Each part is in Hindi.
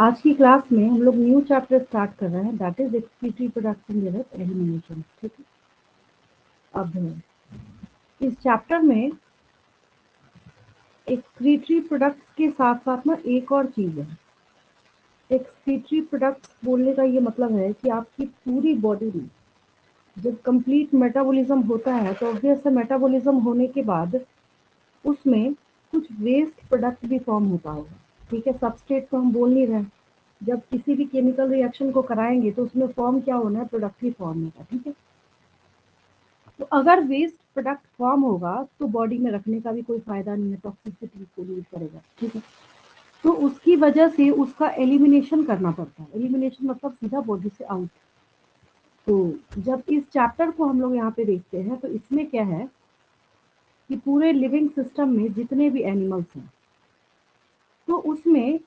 आज की क्लास में हम लोग न्यू चैप्टर स्टार्ट कर रहे हैं, that is excretory production elimination. ठीक है, अब इस चैप्टर में एक्सक्रीटरी प्रोडक्ट्स के साथ साथ ना एक और चीज है। एक्सक्रीटरी प्रोडक्ट्स बोलने का ये मतलब है कि आपकी पूरी बॉडी में जब कंप्लीट मेटाबॉलिज्म होता है तो ऑब्वियस है मेटाबॉलिज्म होने के बाद उसमें कुछ वेस्ट प्रोडक्ट भी फॉर्म होता होगा। ठीक है, सबस्ट्रेट तो हम बोल नहीं रहे, जब किसी भी केमिकल रिएक्शन को कराएंगे तो उसमें फॉर्म क्या होना है, प्रोडक्ट ही फॉर्म होगा। ठीक है, तो अगर वेस्ट प्रोडक्ट फॉर्म होगा तो बॉडी में रखने का भी कोई फायदा नहीं है, टॉक्सिसिटी को लीड करेगा। ठीक है, तो उसकी वजह से उसका एलिमिनेशन करना पड़ता है। एलिमिनेशन मतलब सीधा बॉडी से आउट। तो जब इस चैप्टर को हम लोग यहाँ पे देखते हैं तो इसमें क्या है कि पूरे लिविंग सिस्टम में जितने भी एनिमल्स हैं तो उसमें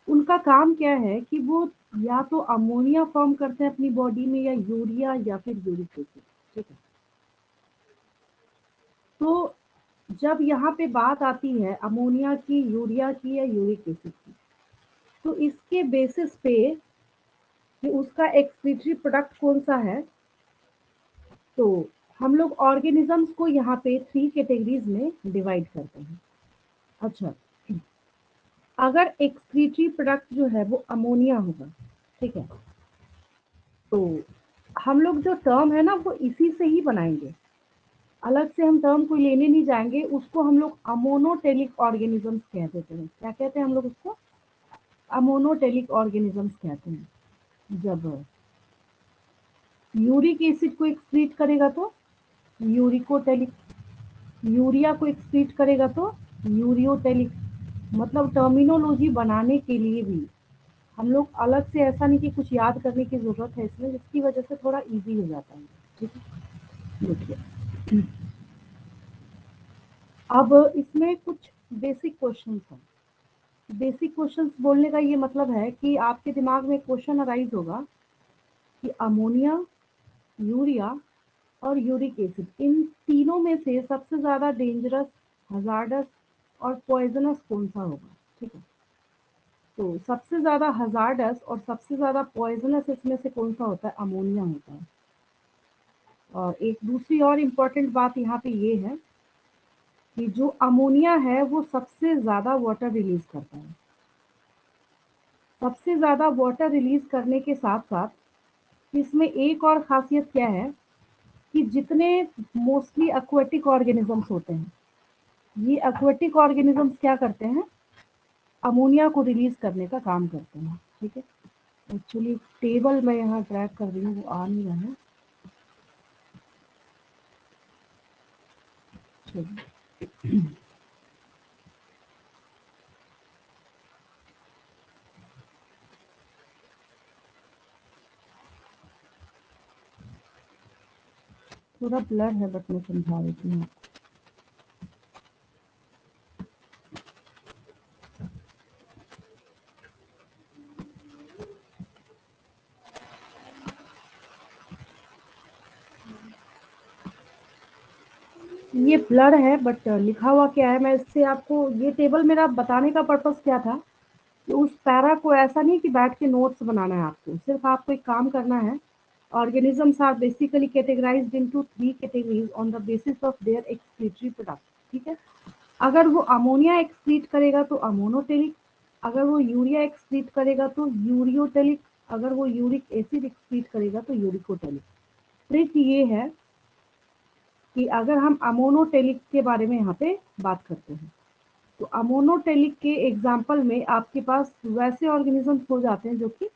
उनका काम क्या है कि वो या तो अमोनिया फॉर्म करते हैं अपनी बॉडी में, या यूरिया, या फिर यूरिक एसिड। ठीक है, तो जब यहाँ पे बात आती है अमोनिया की, यूरिया की, या यूरिक एसिड की, तो इसके बेसिस पे कि उसका एक्सक्रीटरी प्रोडक्ट कौन सा है, तो हम लोग ऑर्गेनिजम्स को यहाँ पे 3 कैटेगरीज में डिवाइड करते हैं। अच्छा, अगर एक्सक्रीटरी प्रोडक्ट जो है वो अमोनिया होगा, ठीक है, तो हम लोग जो टर्म है ना वो इसी से ही बनाएंगे, अलग से हम टर्म कोई लेने नहीं जाएंगे। उसको हम लोग अमोनोटेलिक ऑर्गेनिजम्स कह देते हैं। क्या कहते हैं हम लोग उसको? अमोनोटेलिक ऑर्गेनिजम्स कहते हैं। जब यूरिक एसिड को एक्सक्रीट करेगा तो यूरिकोटेलिक, यूरिया को एक्सक्रीट करेगा तो यूरियोटेलिक। मतलब टर्मिनोलॉजी बनाने के लिए भी हम लोग अलग से, ऐसा नहीं कि कुछ याद करने की जरूरत है इसमें, जिसकी वजह से थोड़ा इजी हो जाता है। ठीक है, देखिए अब इसमें कुछ बेसिक क्वेश्चंस हैं। बेसिक क्वेश्चंस बोलने का ये मतलब है कि आपके दिमाग में क्वेश्चन अराइज होगा कि अमोनिया, यूरिया और यूरिक एसिड, इन तीनों में से सबसे ज़्यादा डेंजरस, हजार्डस और पॉइजनस कौन सा होगा। ठीक है, तो सबसे ज़्यादा हजार्डस और सबसे ज़्यादा पॉइजनस इसमें से कौन सा होता है? अमोनिया होता है। और एक दूसरी और इम्पॉर्टेंट बात यहाँ पे ये है कि जो अमोनिया है वो सबसे ज़्यादा वाटर रिलीज करता है। सबसे ज़्यादा वाटर रिलीज करने के साथ साथ इसमें एक और खासियत क्या है कि जितने मोस्टली एक्वेटिक ऑर्गेनिजम्स होते हैं, ये एक्वेटिक ऑर्गेनिजम्स क्या करते हैं? अमोनिया को रिलीज करने का काम करते हैं। ठीक है, एक्चुअली टेबल मैं यहाँ ट्रैक कर रही हूँ, वो आ नहीं रहा है। थोड़ा ब्लर है बट मैं समझा देती हूँ। ये ब्लर है बट लिखा हुआ क्या है, मैं इससे आपको, ये टेबल मेरा बताने का पर्पस क्या था कि उस पैरा को ऐसा नहीं कि बैठ के नोट्स बनाना है आपको, सिर्फ आपको एक काम करना है। Organisms are basically categorised into 3 categories on the basis of their excretory product. ठीक है, अगर वो अमोनिया एक्सक्रीट करेगा तो अमोनोटेलिक, अगर वो यूरिया एक्सक्रीट करेगा तो यूरियोटेलिक, अगर वो यूरिक एसिड एक्सक्रीट करेगा तो यूरिकोटेलिक। ट्रिक ये है कि अगर हम अमोनोटेलिक के बारे में यहाँ पे बात करते हैं तो अमोनोटेलिक के एग्जाम्पल में आपके पास वैसे ऑर्गेनिजम्स हो जाते हैं जो कि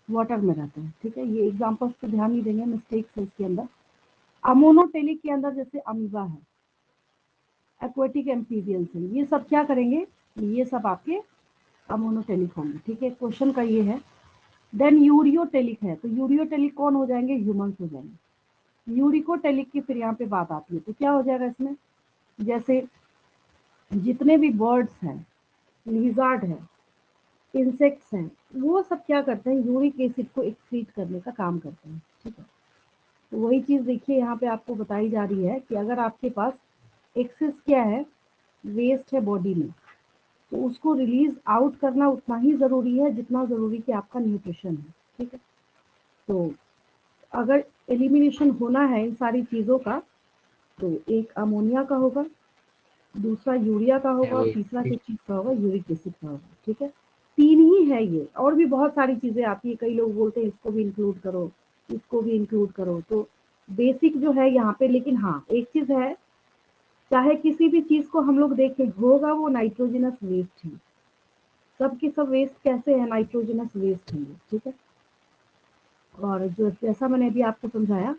वाटर में रहते हैं। ठीक है, ये एग्जाम्पल्स पे ध्यान नहीं देंगे, मिस्टेक्स है इसके अंदर। अमोनोटेलिक के अंदर जैसे अमीबा है, एक्वेटिक एम्फीबियंस है, ये सब क्या करेंगे? ये सब आपके अमोनोटेलिक होंगे। ठीक है, क्वेश्चन का ये है। देन यूरियोटेलिक है, तो यूरियोटेलिक कौन हो जाएंगे? ह्यूमंस हो जाएंगे। यूरिकोटेलिक की फिर यहाँ पे बात आती है, तो क्या हो जाएगा इसमें? जैसे जितने भी बर्ड्स हैं, लिजार्ड है, इंसेक्ट्स हैं, वो सब क्या करते हैं? यूरिक एसिड को एक्सक्रीट करने का काम करते हैं। ठीक है, तो वही चीज़ देखिए यहाँ पे आपको बताई जा रही है कि अगर आपके पास एक्सेस क्या है, वेस्ट है बॉडी में, तो उसको रिलीज आउट करना उतना ही ज़रूरी है जितना ज़रूरी कि आपका न्यूट्रिशन है, ठीक है। तो अगर एलिमिनेशन होना है इन सारी चीज़ों का, तो एक अमोनिया का होगा, दूसरा यूरिया का होगा और तीसरा किस चीज़ का होगा, यूरिक एसिड का होगा, ठीक है। 3 ही है ये, और भी बहुत सारी चीज़ें आती है, कई लोग बोलते हैं इसको भी इंक्लूड करो, इसको भी इंक्लूड करो, तो बेसिक जो है यहाँ पे। लेकिन हाँ, एक चीज़ है, चाहे किसी भी चीज़ को हम लोग देखें, होगा वो नाइट्रोजनस वेस्ट ही। सब के सब वेस्ट कैसे है, नाइट्रोजनस वेस्ट ही, ठीक है। और जो जैसा मैंने अभी आपको समझाया,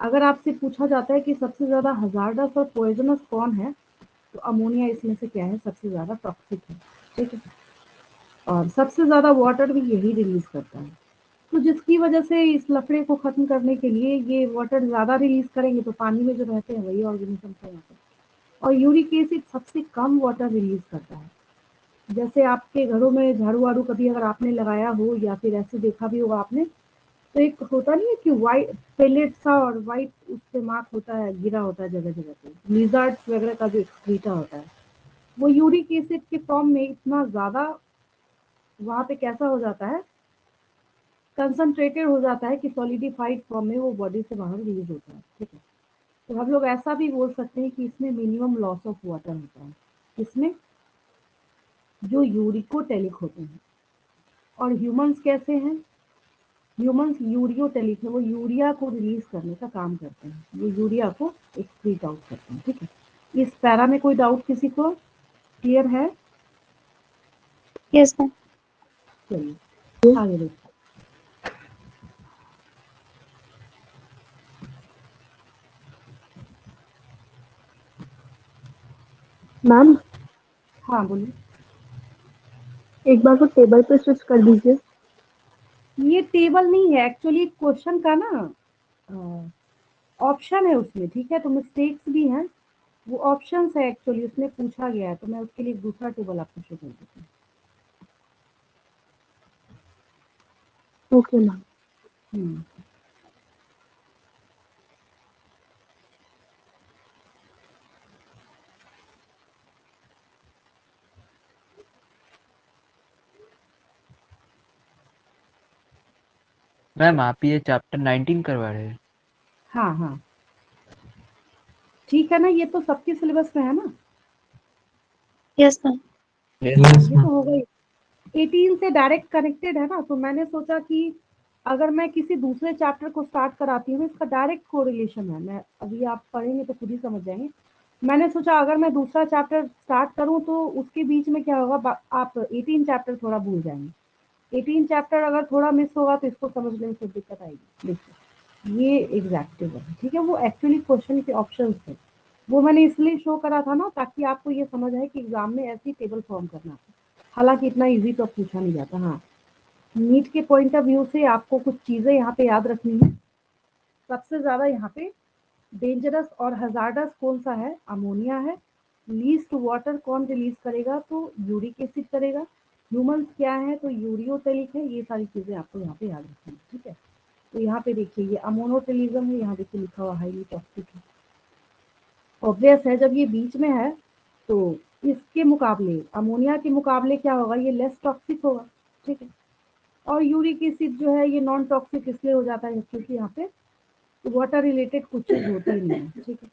अगर आपसे पूछा जाता है कि सबसे ज़्यादा हज़ार्डस और पॉइजनस कौन है, तो अमोनिया इसमें से क्या है, सबसे ज़्यादा टॉक्सिक है, ठीक है। और सबसे ज़्यादा वाटर भी यही रिलीज़ करता है। तो जिसकी वजह से इस लफड़े को ख़त्म करने के लिए ये वाटर ज़्यादा रिलीज़ करेंगे, तो पानी में जो रहते हैं वही ऑर्गेनिज़म्स हैं यहाँ पे। और यूरिक एसिड सबसे कम वाटर रिलीज़ करता है। जैसे आपके घरों में झाड़ू-वाड़ू कभी अगर आपने लगाया हो या फिर ऐसे देखा भी होगा आपने, तो एक होता नहीं है कि व्हाइट पेलेट सा और व्हाइट उस पे मार्क होता है, गिरा होता है जगह-जगह पे। लिज़ार्ड्स वगैरह का जो एक्सक्रीटा होता है, वो यूरिक एसिड के फॉर्म में इतना ज़्यादा वहाँ पे कैसा हो जाता है, कंसंट्रेटेड हो जाता है कि सॉलिडिफाइड फॉर्म में वो बॉडी से बाहर रिलीज होता है, ठीक है। तो हम लोग ऐसा भी बोल सकते हैं कि इसमें मिनिमम लॉस ऑफ वाटर होता है, इसमें जो यूरिकोटेलिक होते हैं। और ह्यूमंस कैसे हैं, ह्यूमंस यूरियोटेलिक है, वो यूरिया को रिलीज करने का काम करते हैं, वो यूरिया को एक्सक्रीट आउट करते हैं, ठीक है। इस पैरा में कोई डाउट किसी को, क्लियर है? Yes ma'am. चलिए आगे देखते हैं। मैम हाँ बोलिए। एक बार वो टेबल पे स्विच कर दीजिए। ये टेबल नहीं है एक्चुअली, क्वेश्चन का ना ऑप्शन है उसमें, ठीक है, तो मिस्टेक्स भी हैं, वो ऑप्शंस है एक्चुअली, उसमें पूछा गया है, तो मैं उसके लिए दूसरा टेबल आपको शो कर देती हूँ। Okay ma'am. हम्म, मैम आप ये चैप्टर 19 करवा रहे हैं? हाँ हाँ ठीक है ना, ये तो सबके सिलेबस में है ना। Yes ma'am. ये तो होगा ही, 18 से डायरेक्ट कनेक्टेड है ना, तो मैंने सोचा कि अगर मैं किसी दूसरे चैप्टर को स्टार्ट कराती हूँ, इसका डायरेक्ट कोरिलेशन है, मैं अभी आप पढ़ेंगे तो खुद ही समझ जाएंगे। मैंने सोचा अगर मैं दूसरा चैप्टर स्टार्ट करूँ तो उसके बीच में क्या होगा, आप 18 चैप्टर थोड़ा भूल जाएंगे। 18 चैप्टर अगर थोड़ा मिस होगा तो इसको समझने में फिर दिक्कत आएगी। देखिए ये एग्जैक्टिव है, ठीक है, वो एक्चुअली क्वेश्चन के ऑप्शंस थे, वो मैंने इसलिए शो करा था ना ताकि आपको ये समझ आए कि एग्जाम में ऐसी टेबल फॉर्म करना है। हालांकि इतना इजी तो पूछा नहीं जाता। हाँ, नीट के पॉइंट ऑफ व्यू से आपको कुछ चीज़ें यहाँ पे याद रखनी है। सबसे ज़्यादा यहाँ पे डेंजरस और हजार्डस कौन सा है, अमोनिया है। लीस्ट वाटर कौन रिलीज करेगा, तो यूरिक एसिड करेगा। ह्यूमंस क्या है, तो यूरियोटेलिक है। ये सारी चीज़ें आपको यहाँ पे याद रखनी है, ठीक है। तो यहाँ पे देखिए ये अमोनोटेलिज्म है, यहाँ देखिए लिखा हुआ हाईली टॉक्सिक है। ऑब्वियस है जब ये बीच में है तो इसके मुकाबले, अमोनिया के मुकाबले क्या होगा, ये लेस टॉक्सिक होगा, ठीक है। और यूरिक एसिड जो है ये नॉन टॉक्सिक इसलिए हो जाता है क्योंकि यहाँ पे वाटर रिलेटेड कुछ चीज होती नहीं है, ठीक है।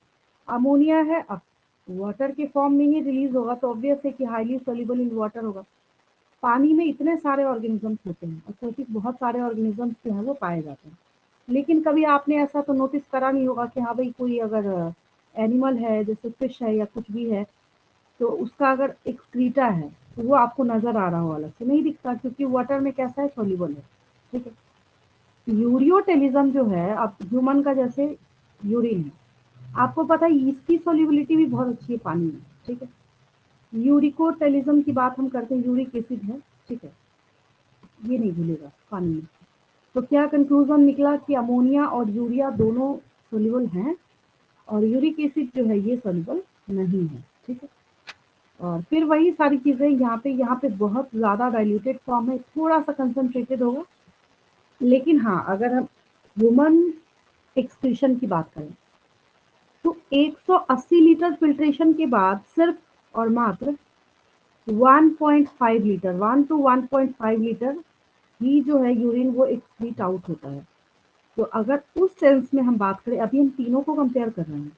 अमोनिया है, अब वाटर के फॉर्म में ही रिलीज होगा, तो ऑब्वियस है कि हाईली सोल्यूबल इन वाटर होगा। पानी में इतने सारे ऑर्गेनिजम्स होते हैं, एक्वेटिक बहुत सारे ऑर्गेनिजम्स जो हैं वो पाए जाते हैं। लेकिन कभी आपने ऐसा तो नोटिस करा नहीं होगा कि हाँ भाई कोई अगर एनिमल है जैसे फिश है या कुछ भी है, तो उसका अगर एक्सक्रीटा है तो वो आपको नजर आ रहा हो, अलग से नहीं दिखता क्योंकि वाटर में कैसा है, सोल्यूबल है, ठीक है। यूरियोटेलिज्म जो है, अब ह्यूमन का जैसे यूरिन है, आपको पता है इसकी सोल्यूबिलिटी भी बहुत अच्छी है पानी में, ठीक है। यूरिकोटेलिज्म की बात हम करते हैं, यूरिक एसिड है, ठीक है, ये नहीं भूलेगा पानी में। तो क्या कंक्लूजन निकला कि अमोनिया और यूरिया दोनों सोल्यूबल हैं और यूरिक एसिड जो है ये सोल्यूबल नहीं है, ठीक है। और फिर वही सारी चीज़ें यहाँ पे बहुत ज़्यादा डाइल्यूटेड फॉर्म है, थोड़ा सा कंसनट्रेटेड होगा। लेकिन हाँ, अगर हम ह्यूमन एक्सक्रीशन की बात करें तो 180 लीटर फिल्ट्रेशन के बाद सिर्फ और मात्र 1.5 लीटर, 1 to 1.5 लीटर ही जो है यूरिन वो एक्सक्रीट आउट होता है। तो अगर उस सेंस में हम बात करें, अभी हम तीनों को कंपेयर कर रहे हैं,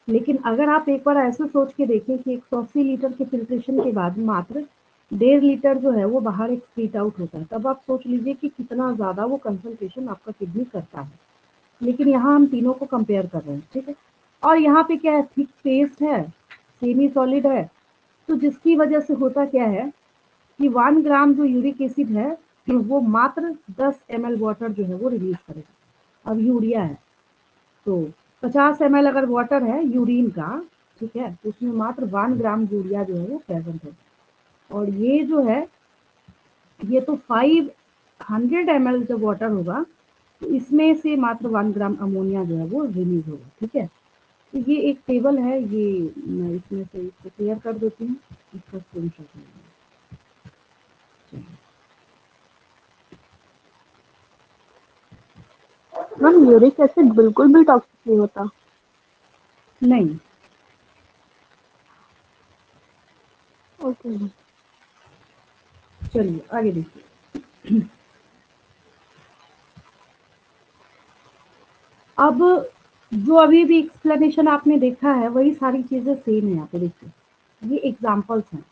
लेकिन अगर आप एक बार ऐसे सोच के देखें कि 180 लीटर के फिल्ट्रेशन के बाद मात्र 1.5 लीटर जो है वो बाहर एक्सक्रीट आउट होता है, तब आप सोच लीजिए कि कितना ज़्यादा वो कंसंट्रेशन आपका किडनी करता है। लेकिन यहाँ हम तीनों को कंपेयर कर रहे हैं, ठीक है। और यहाँ पे क्या है, थिक पेस्ट है, सेमी सॉलिड है, तो जिसकी वजह से होता क्या है कि 1 ग्राम जो यूरिक एसिड है वो मात्र 10 ml वाटर जो है वो रिलीज करेगा। अब यूरिया है तो 50 ml अगर वाटर है यूरिन का, ठीक है, तो उसमें मात्र 1 ग्राम यूरिया जो है वो प्रेजेंट है। और ये जो है ये तो 500 ml जब वाटर होगा तो इसमें से मात्र 1 ग्राम अमोनिया जो है वो रिलीज होगा, ठीक है। तो ये एक टेबल है, ये मैं इसमें से इसको क्लियर कर देती हूँ, इसका स्क्रीनशॉट लेंगे। मैम यूरिक एसिड बिल्कुल भी टॉक्सिक नहीं होता? नहीं, ओके। चलिए आगे देखिए। अब जो अभी भी एक्सप्लेनेशन आपने देखा है वही सारी चीजें सेम है। यहाँ पे देखिए, ये एग्जाम्पल्स हैं,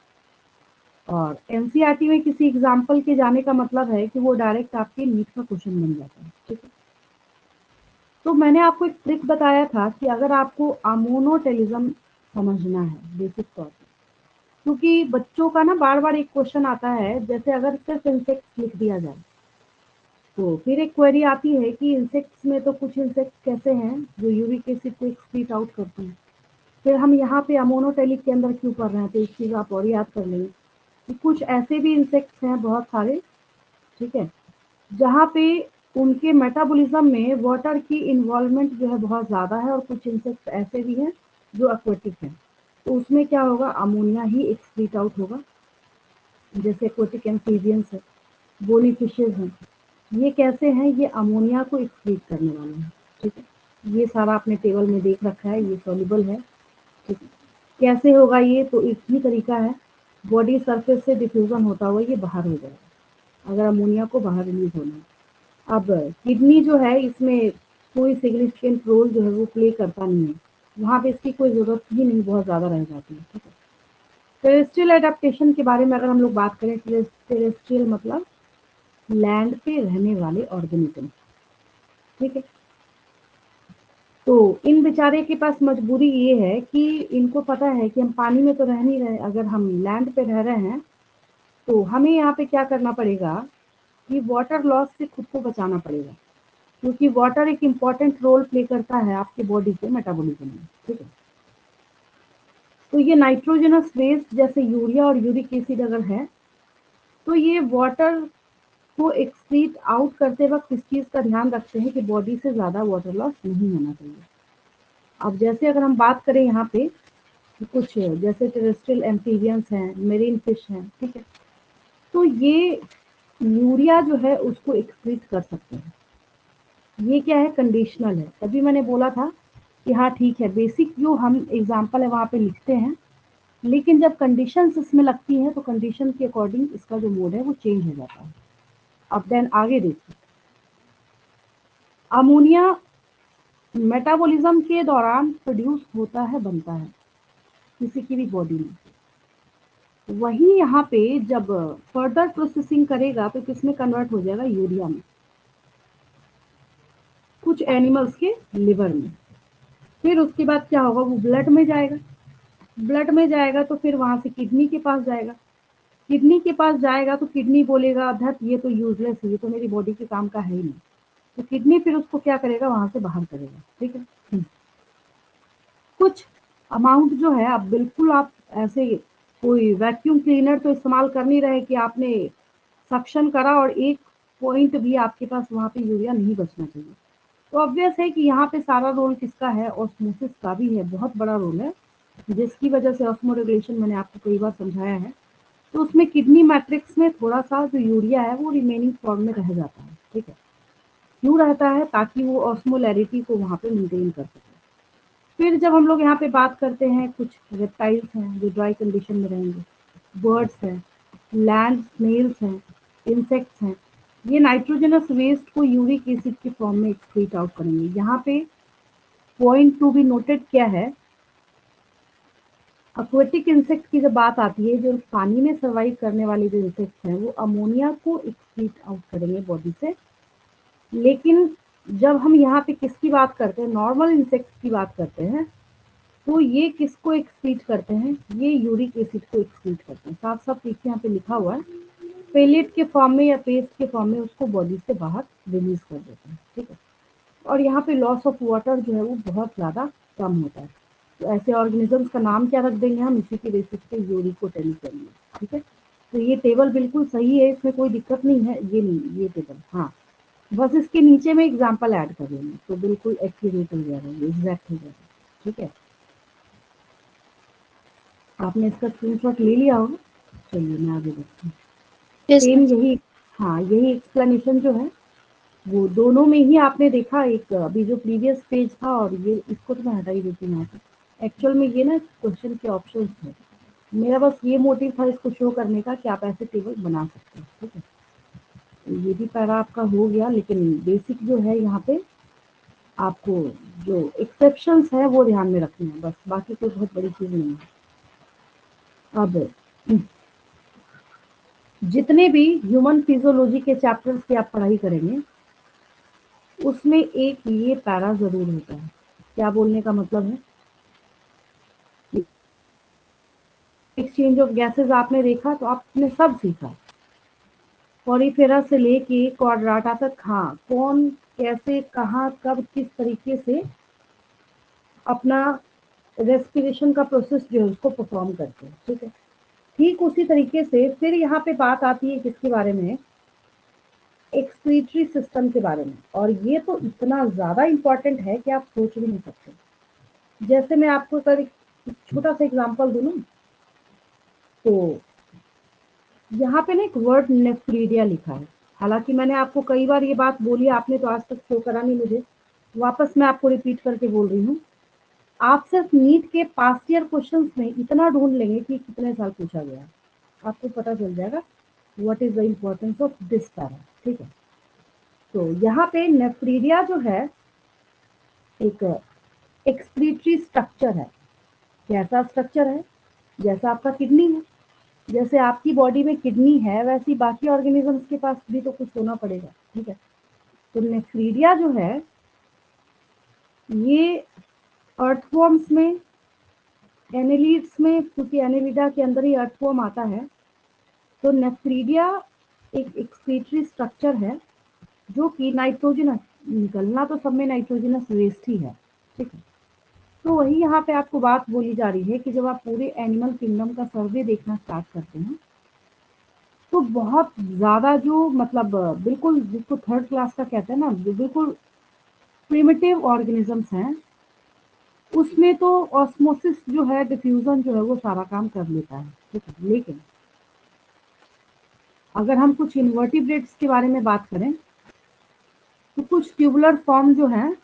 और एनसीईआरटी में किसी एग्जाम्पल के जाने का मतलब है कि वो डायरेक्ट आपके नीट का क्वेश्चन बन जाता है, ठीक है। तो मैंने आपको एक ट्रिक बताया था कि अगर आपको अमोनोटेलिज्म समझना है बेसिक तौर पे, क्योंकि बच्चों का ना बार बार एक क्वेश्चन आता है, जैसे अगर सिर्फ इंसेक्ट्स लिख दिया जाए तो फिर एक क्वेरी आती है कि इंसेक्ट्स में तो कुछ इंसेक्ट्स कैसे हैं जो यूरिक एसिड को एक्सक्रीट आउट करते हैं, फिर हम यहाँ पे अमोनोटेलिक के अंदर क्यों पढ़ रहे हैं, तो एक चीज़ आप और याद कर लेंगे कि कुछ ऐसे भी इंसेक्ट्स हैं बहुत सारे, ठीक है, जहाँ पे उनके मेटाबॉलिज्म में वाटर की इन्वॉल्वमेंट जो है बहुत ज़्यादा है, और कुछ इंसेक्ट्स ऐसे भी हैं जो एक्वेटिक हैं, तो उसमें क्या होगा, अमोनिया ही एक्सक्रीट आउट होगा। जैसे एक्वेटिक एम्फीबियंस है, बोनी फिशेज हैं, ये कैसे हैं, ये अमोनिया को एक्सक्रीट करने वाले हैं, ठीक है। ये सारा आपने टेबल में देख रखा है, ये सॉल्युबल है, ठीक है। कैसे होगा ये, तो एक ही तरीका है, बॉडी सरफेस से डिफ्यूजन होता हुआ ये बाहर हो जाएगा अगर अमोनिया को बाहर रिलीज होना है। अब किडनी जो है इसमें कोई सिग्निफिकेंट रोल जो है वो प्ले करता नहीं है, वहाँ पे इसकी कोई ज़रूरत ही नहीं बहुत ज़्यादा रह जाती है, ठीक है। टेरेस्ट्रियल एडेप्टेशन के बारे में अगर हम लोग बात करें, टेरेस्ट्रियल मतलब लैंड पे रहने वाले ऑर्गेनिज्म, ठीक है। तो इन बेचारे के पास मजबूरी ये है कि इनको पता है कि हम पानी में तो रह नहीं रहे, अगर हम लैंड पे रह रहे हैं तो हमें यहाँ पे क्या करना पड़ेगा कि वाटर लॉस से खुद को बचाना पड़ेगा, क्योंकि वाटर एक इम्पॉर्टेंट रोल प्ले करता है आपके बॉडी के मेटाबॉलिज्म में, ठीक है। तो ये नाइट्रोजनस वेस्ट जैसे यूरिया और यूरिक एसिड अगर है तो ये वाटर को एक्सक्रीट आउट करते वक्त इस चीज़ का ध्यान रखते हैं कि बॉडी से ज़्यादा वाटर लॉस नहीं होना चाहिए। अब जैसे अगर हम बात करें यहाँ पे कुछ जैसे टेरेस्ट्रियल एम्फीबियंस हैं, मेरीन फिश हैं, ठीक है, तो ये यूरिया जो है उसको एक्सक्रीट कर सकते हैं। ये क्या है, कंडीशनल है, तभी मैंने बोला था कि हाँ ठीक है, बेसिक जो हम एग्जाम्पल है वहाँ पे लिखते हैं, लेकिन जब कंडीशंस इसमें लगती हैं तो कंडीशन के अकॉर्डिंग इसका जो मोड है वो चेंज हो जाता है। अब देन आगे देखिए, अमोनिया मेटाबॉलिज्म के दौरान प्रोड्यूस होता है, बनता है किसी की भी बॉडी में, वही यहाँ पे जब फर्दर प्रोसेसिंग करेगा तो किसमें कन्वर्ट हो जाएगा, यूरिया में, कुछ एनिमल्स के लिवर में। फिर उसके बाद क्या होगा, वो ब्लड में जाएगा, ब्लड में जाएगा तो फिर वहां से किडनी के पास जाएगा, किडनी के पास जाएगा तो किडनी बोलेगा धत ये तो यूजलेस है, ये तो मेरी बॉडी के काम का है ही नहीं, तो किडनी फिर उसको क्या करेगा, वहां से बाहर करेगा, ठीक है। कुछ अमाउंट जो है, आप बिल्कुल आप ऐसे कोई वैक्यूम क्लीनर तो इस्तेमाल कर नहीं रहे कि आपने सक्शन करा और एक पॉइंट भी आपके पास वहाँ पे यूरिया नहीं बचना चाहिए। तो ऑब्वियस है कि यहाँ पे सारा रोल किसका है, ऑस्मोसिस का भी है, बहुत बड़ा रोल है, जिसकी वजह से ऑस्मो रेगुलेशन मैंने आपको कई बार समझाया है। तो उसमें किडनी मैट्रिक्स में थोड़ा सा जो यूरिया है वो रिमेनिंग फॉर्म में रह जाता है, ठीक है। क्यों रहता है, ताकि वो ऑस्मोलैरिटी को वहाँ पे मेंटेन कर सके। फिर जब हम लोग यहाँ पे बात करते हैं, कुछ रेप्टाइल्स हैं जो ड्राई कंडीशन में रहेंगे, बर्ड्स हैं, लैंड स्नेल्स हैं, इंसेक्ट्स हैं, ये नाइट्रोजनस वेस्ट को यूरिक एसिड के फॉर्म में एक्सक्रीट आउट करेंगे। यहाँ पे पॉइंट टू बी नोटेड क्या है, एक्वेटिक इंसेक्ट की जब बात आती है, जो पानी में सर्वाइव करने वाले जो इंसेक्ट्स हैं, वो अमोनिया को एक्सक्रीट आउट करेंगे बॉडी से। लेकिन जब हम यहाँ पे किसकी बात करते हैं, नॉर्मल इंसेक्ट्स की बात करते हैं, तो ये किसको एक्सक्रीट करते हैं, ये यूरिक एसिड को एक्सक्रीट करते हैं। साफ साफ देखिए यहाँ पे लिखा हुआ है, पेलेट के फॉर्म में या पेस्ट के फॉर्म में उसको बॉडी से बाहर रिलीज कर देते हैं, ठीक है। और यहाँ पे लॉस ऑफ वाटर जो है वो बहुत ज़्यादा कम होता है। तो ऐसे ऑर्गेनिजम्स का नाम क्या रख देंगे हम, इसी के बेसिस पे यूरिकोटेली करेंगे, ठीक है। तो ये टेबल बिल्कुल सही है, इसमें कोई दिक्कत नहीं है, ये नहीं, ये टेबल, हाँ, बस इसके नीचे में एग्जाम्पल ऐड कर देंगे तो बिल्कुल एक्यूरेट हो जाएगा, एग्जैक्ट हो जाएगा, ठीक है। आपने इसका स्क्रीनशॉट ले लिया होगा, चलिए मैं आगे बढ़ती हूँ। Yes same ma'am. यही, हाँ, यही एक्सप्लेनेशन जो है वो दोनों में ही आपने देखा। एक अभी जो प्रीवियस पेज था और ये, इसको तो मैं हटा ही देती हूँ यहाँ से। एक्चुअल में ये ना क्वेश्चन के ऑप्शंस थे, मेरा बस ये मोटिव था इसको शो करने का कि आप ऐसे टेबल बना सकते हैं, ठीक है। तो ये भी पैरा आपका हो गया, लेकिन बेसिक जो है यहाँ पे आपको जो एक्सेप्शंस है वो ध्यान में रखने हैं, बस बाकी कोई बहुत बड़ी चीज़ नहीं है। अब जितने भी ह्यूमन फिजियोलॉजी के चैप्टर्स की आप पढ़ाई करेंगे, उसमें एक ये पैरा जरूर होता है। क्या बोलने का मतलब है, एक्सचेंज ऑफ गैसेस आपने देखा तो आपने सब सीखा, पॉलीफेरा से लेके क्वाड्राटा तक, हाँ, कौन कैसे कहाँ कब किस तरीके से अपना रेस्पिरेशन का प्रोसेस जो है उसको परफॉर्म करते हैं, ठीक है। ठीक उसी तरीके से फिर यहाँ पे बात आती है किसके बारे में, एक्सक्रीटरी सिस्टम के बारे में। और ये तो इतना ज़्यादा इम्पोर्टेंट है कि आप सोच भी नहीं सकते। जैसे मैं आपको सर एक छोटा सा एग्जांपल दूँ ना, तो यहाँ पे ना एक वर्ड नेफ्रीडिया लिखा है। हालांकि मैंने आपको कई बार ये बात बोली, आपने तो आज तक शो करा नहीं मुझे, वापस मैं आपको रिपीट करके बोल रही हूँ। आप सिर्फ नीट के पास्ट ईयर क्वेश्चंस में इतना ढूंढ लेंगे कि कितने साल पूछा गया, आपको पता चल जाएगा what is the importance of this para, ठीक है। तो यहाँ पे नेफ्रीडिया जो है एक एक्सक्रीटरी स्ट्रक्चर है। कैसा स्ट्रक्चर है, जैसा आपका किडनी है, जैसे आपकी बॉडी में किडनी है, वैसे बाकी ऑर्गेनिजम्स के पास भी तो कुछ होना पड़ेगा, ठीक है। तो नेफ्रीडिया जो है ये अर्थवॉर्म्स में, एनेलिड्स में, क्योंकि एनेलिडा के अंदर ही अर्थवॉर्म आता है, तो नेफ्रीडिया एक एक्सक्रीटरी स्ट्रक्चर है जो कि नाइट्रोजन, निकलना तो सब में नाइट्रोजनस वेस्ट ही है, ठीक है। तो वही यहाँ पे आपको बात बोली जा रही है कि जब आप पूरे एनिमल किंगडम का सर्वे देखना स्टार्ट करते हैं, तो बहुत ज़्यादा जो मतलब बिल्कुल जिसको थर्ड क्लास का कहते हैं ना, जो बिल्कुल प्रिमिटिव ऑर्गेनिजम्स हैं, उसमें तो ऑस्मोसिस जो है, डिफ्यूजन जो है वो सारा काम कर लेता है, ठीक है। लेकिन अगर हम कुछ इन्वर्टिब्रेट्स के बारे में बात करें, तो कुछ ट्यूबुलर फॉर्म जो है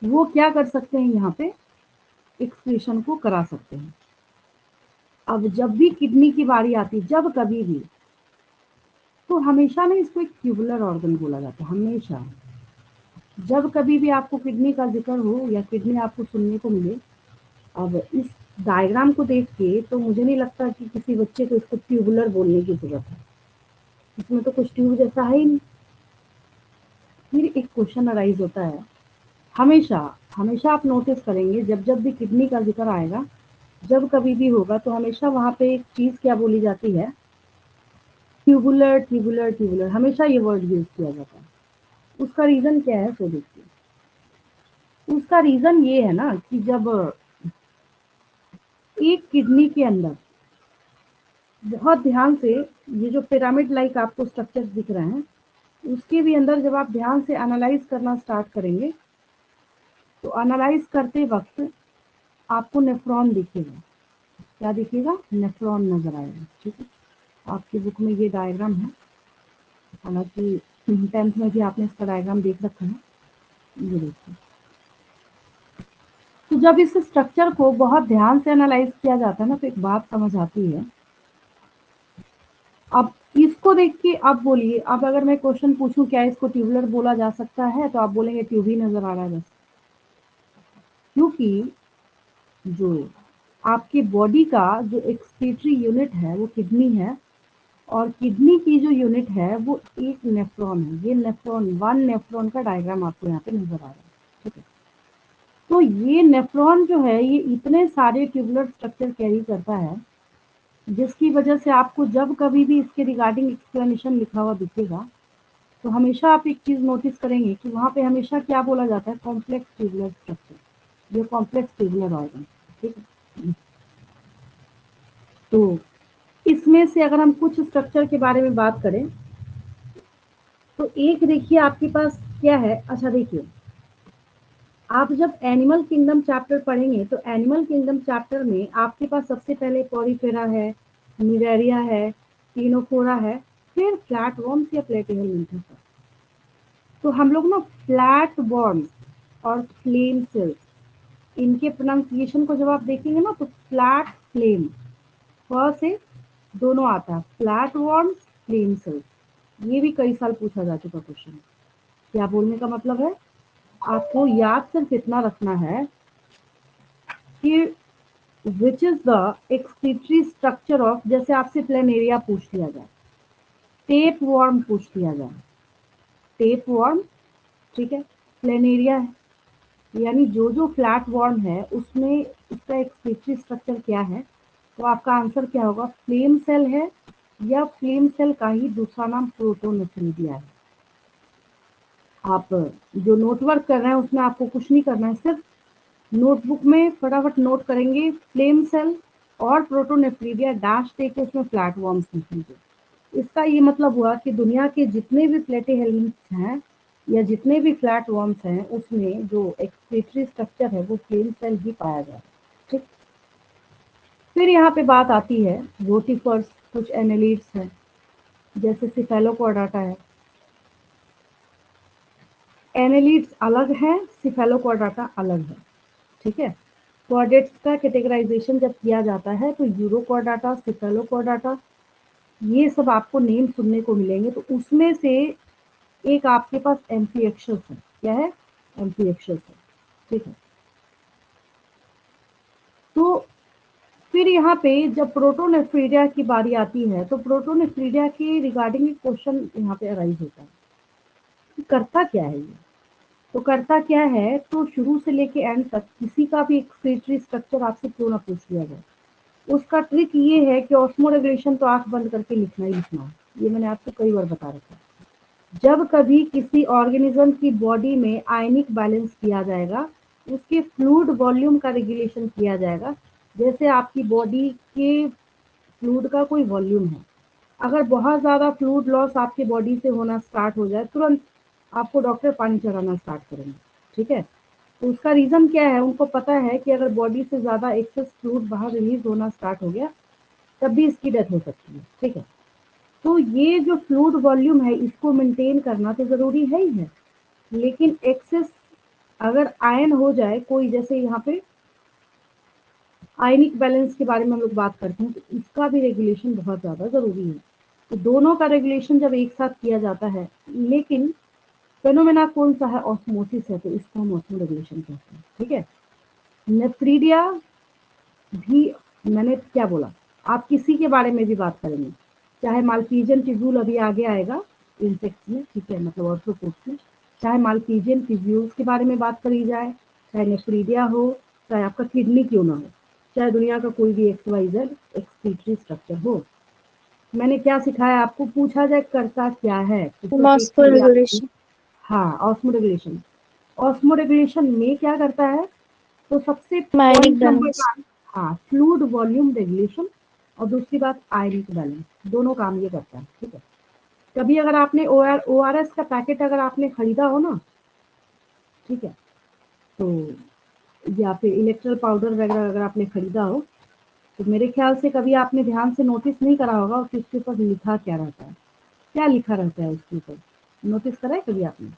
वो क्या कर सकते हैं, यहाँ पे एक्सक्रीशन को करा सकते हैं। अब जब भी किडनी की बारी आती है, जब कभी भी, तो हमेशा ना इसको एक ट्यूबुलर ऑर्गन बोला जाता है, हमेशा। जब कभी भी आपको किडनी का जिक्र हो या किडनी आपको सुनने को मिले, अब इस डायग्राम को देख के तो मुझे नहीं लगता कि किसी बच्चे को इसको ट्यूबुलर बोलने की जरूरत है, इसमें तो कुछ ट्यूब जैसा है ही नहीं। फिर एक क्वेश्चन अराइज होता है, हमेशा हमेशा आप नोटिस करेंगे जब जब भी किडनी का जिक्र आएगा, जब कभी भी होगा, तो हमेशा वहाँ पे एक चीज़ क्या बोली जाती है, ट्यूबुलर ट्यूबुलर ट्यूबुलर, हमेशा ये वर्ड यूज किया जाता है। उसका रीज़न क्या है, सो देखिए। उसका रीज़न ये है ना कि जब एक किडनी के अंदर, बहुत ध्यान से, ये जो पिरामिड लाइक आपको स्ट्रक्चर दिख रहे हैं, उसके भी अंदर जब आप ध्यान से एनालाइज करना स्टार्ट करेंगे, तो एनालाइज करते वक्त आपको नेफ्रॉन दिखेगा। क्या दिखेगा, नेफ्रॉन नजर आएगा, ठीक है। आपकी बुक में ये डायग्राम है, हालांकि 10th में भी आपने इसका डायग्राम देख रखा है, ये देखिए। जब इस स्ट्रक्चर को बहुत ध्यान से एनालाइज किया जाता है ना, तो एक बात समझ आती है। अब इसको देख के अब बोलिए, अब अगर मैं क्वेश्चन पूछूं क्या इसको ट्यूबुलर बोला जा सकता है, तो आप बोलेंगे ट्यूब ही नजर आ रहा है बस। क्योंकि जो आपकी बॉडी का जो एक्सक्रीटरी यूनिट है वो किडनी है, और किडनी की जो यूनिट है वो एक नेफ्रॉन है। ये नेफ्रॉन, वन नेफ्रॉन का डायग्राम आपको यहाँ पे नजर आ रहा है, ठीक है। तो ये नेफ्रॉन जो है ये इतने सारे ट्यूबुलर स्ट्रक्चर कैरी करता है, जिसकी वजह से आपको जब कभी भी इसके रिगार्डिंग एक्सप्लेनेशन लिखा हुआ दिखेगा, तो हमेशा आप एक चीज नोटिस करेंगे कि वहां पे हमेशा क्या बोला जाता है, कॉम्प्लेक्स ट्यूबुलर स्ट्रक्चर, ये कॉम्प्लेक्स ट्यूबुलर ऑर्गन, ठीक है। तो इसमें से अगर हम कुछ स्ट्रक्चर के बारे में बात करें, तो एक देखिए आपके पास क्या है। अच्छा देखिए, आप जब एनिमल किंगडम चैप्टर पढ़ेंगे तो एनिमल किंगडम चैप्टर में आपके पास सबसे पहले पॉरीफेरा है, मिडेरिया है, टीनोफोरा है, फिर फ्लैट वॉर्म्स या प्लेटिहेल्मिंथस है। तो हम लोग ना फ्लैट वॉर्म्स और फ्लेम सेल्स, इनके प्रोनाउंसिएशन को जब आप देखेंगे ना, तो फ्लैट फ्लेम से दोनों आता है, फ्लैट वॉर्म्स, फ्लेम सेल्स। ये भी कई साल पूछा जा चुका क्वेश्चन। क्या बोलने का मतलब है, आपको याद सिर्फ इतना रखना है कि which is the excretory structure of, जैसे आपसे प्लेनेरिया पूछ लिया जाए, टेप वॉर्म पूछ लिया जाए, टेप वॉर्म, ठीक है, प्लेनेरिया है, यानी जो जो फ्लैट वॉर्म है उसमें इसका एक्सक्रीटरी स्ट्रक्चर क्या है, तो आपका आंसर क्या होगा, फ्लेम सेल है, या फ्लेम सेल का ही दूसरा नाम प्रोटोनेफ्रिडिया है। आप जो नोटवर्क कर रहे हैं उसमें आपको कुछ नहीं करना है, सिर्फ नोटबुक में फटाफट नोट करेंगे फ्लेम सेल और प्रोटोनेफ्रिडिया डैश देके उसमें फ्लैट वॉर्म्स लिख लीजिए। इसका ये मतलब हुआ कि दुनिया के जितने भी प्लेटिहेल्मिंथ्स हैं या जितने भी फ्लैट वॉर्म्स हैं, उसमें जो एक्सक्रीटरी स्ट्रक्चर है वो फ्लेम सेल ही पाया जाए, ठीक। फिर यहाँ पे बात आती है रोटिफर्स, कुछ एनेलिड्स हैं, जैसे सिफेलोकॉर्डाटा है। एनेलिड्स अलग है, सिफेलोकॉर्डाटा अलग है, ठीक है। कॉर्डेट्स का कैटेगराइजेशन जब किया जाता है तो यूरोकॉर्डाटा, सिफेलोकॉर्डाटा, ये सब आपको नेम सुनने को मिलेंगे। तो उसमें से एक आपके पास एम्फिएक्शस है, क्या है, एम्फिएक्शस है, ठीक है। तो फिर यहाँ पे जब प्रोटोनेफ्रिडिया की बारी आती है, तो प्रोटोनेफ्रिडिया के रिगार्डिंग एक क्वेश्चन यहाँ पे अराइज होता है कि करता क्या है ये। तो करता क्या है, तो शुरू से लेके एंड तक किसी का भी एक्सक्रीटरी स्ट्रक्चर आपसे क्यों ना पूछ लिया जाए, उसका ट्रिक ये है कि ऑस्मो रेगुलेशन तो आंख बंद करके लिखना ही लिखना है। ये मैंने आपको कई बार बता रखा है। जब कभी किसी ऑर्गेनिज्म की बॉडी में आयनिक बैलेंस किया जाएगा, उसके फ्लूइड वॉल्यूम का रेगुलेशन किया जाएगा। जैसे आपकी बॉडी के फ्लूइड का कोई वॉल्यूम है, अगर बहुत ज़्यादा फ्लूइड लॉस आपकी बॉडी से होना स्टार्ट हो जाए, तुरंत आपको डॉक्टर पानी चढ़ाना स्टार्ट करेंगे, ठीक है। तो उसका रीज़न क्या है, उनको पता है कि अगर बॉडी से ज़्यादा एक्सेस फ्लूइड बाहर रिलीज होना स्टार्ट हो गया, तब भी इसकी डेथ हो सकती है, ठीक है। तो ये जो फ्लूइड वॉल्यूम है इसको मेंटेन करना तो ज़रूरी है ही है, लेकिन एक्सेस अगर आयन हो जाए कोई, जैसे यहाँ पे आयनिक बैलेंस के बारे में हम लोग बात करते हैं, तो इसका भी रेगुलेशन बहुत ज़्यादा ज़रूरी है। तो दोनों का रेगुलेशन जब एक साथ किया जाता है, लेकिन फेनोमेना कौन सा है, ऑस्मोसिस है, तो इसको हम ऑस्मो रेगुलेशन कहते हैं, ठीक है। नेफ्रीडिया भी, मैंने क्या बोला, आप किसी के बारे में भी बात करेंगे, चाहे मालपीजियन ट्यूब्यूल अभी आगे आएगा इंसेक्ट्स में, ठीक है, मतलब ऑर्थ्रोपोड्स में, चाहे मालपीजियन ट्यूब्यूल्स के बारे में बात करी जाए, चाहे नेफ्रीडिया हो, चाहे आपका किडनी क्यों ना हो, चाहे दुनिया का कोई भी XYZ एक्सक्रीटरी स्ट्रक्चर हो, मैंने क्या सिखाया आपको, पूछा जाए करता क्या है, तो मॉस्को रेगुलेशन, हाँ, ऑस्मो रेगुलेशन। ऑस्मो रेगुलेशन में क्या करता है, तो सबसे आयनिक पॉइंट नंबर बैलेंस। 1, हाँ, फ्लूइड वॉल्यूम रेगुलेशन, और दूसरी बात आयनिक बैलेंस, दोनों काम ये करता है, ठीक है। कभी अगर आपने ORS का पैकेट अगर आपने खरीदा हो ना, ठीक है, तो या फिर इलेक्ट्रल पाउडर वगैरह अगर आपने खरीदा हो, तो मेरे ख्याल से कभी आपने ध्यान से नोटिस नहीं करा होगा कि उसके ऊपर लिखा क्या रहता है, क्या लिखा रहता है उसके ऊपर, नोटिस करा है कभी आपने?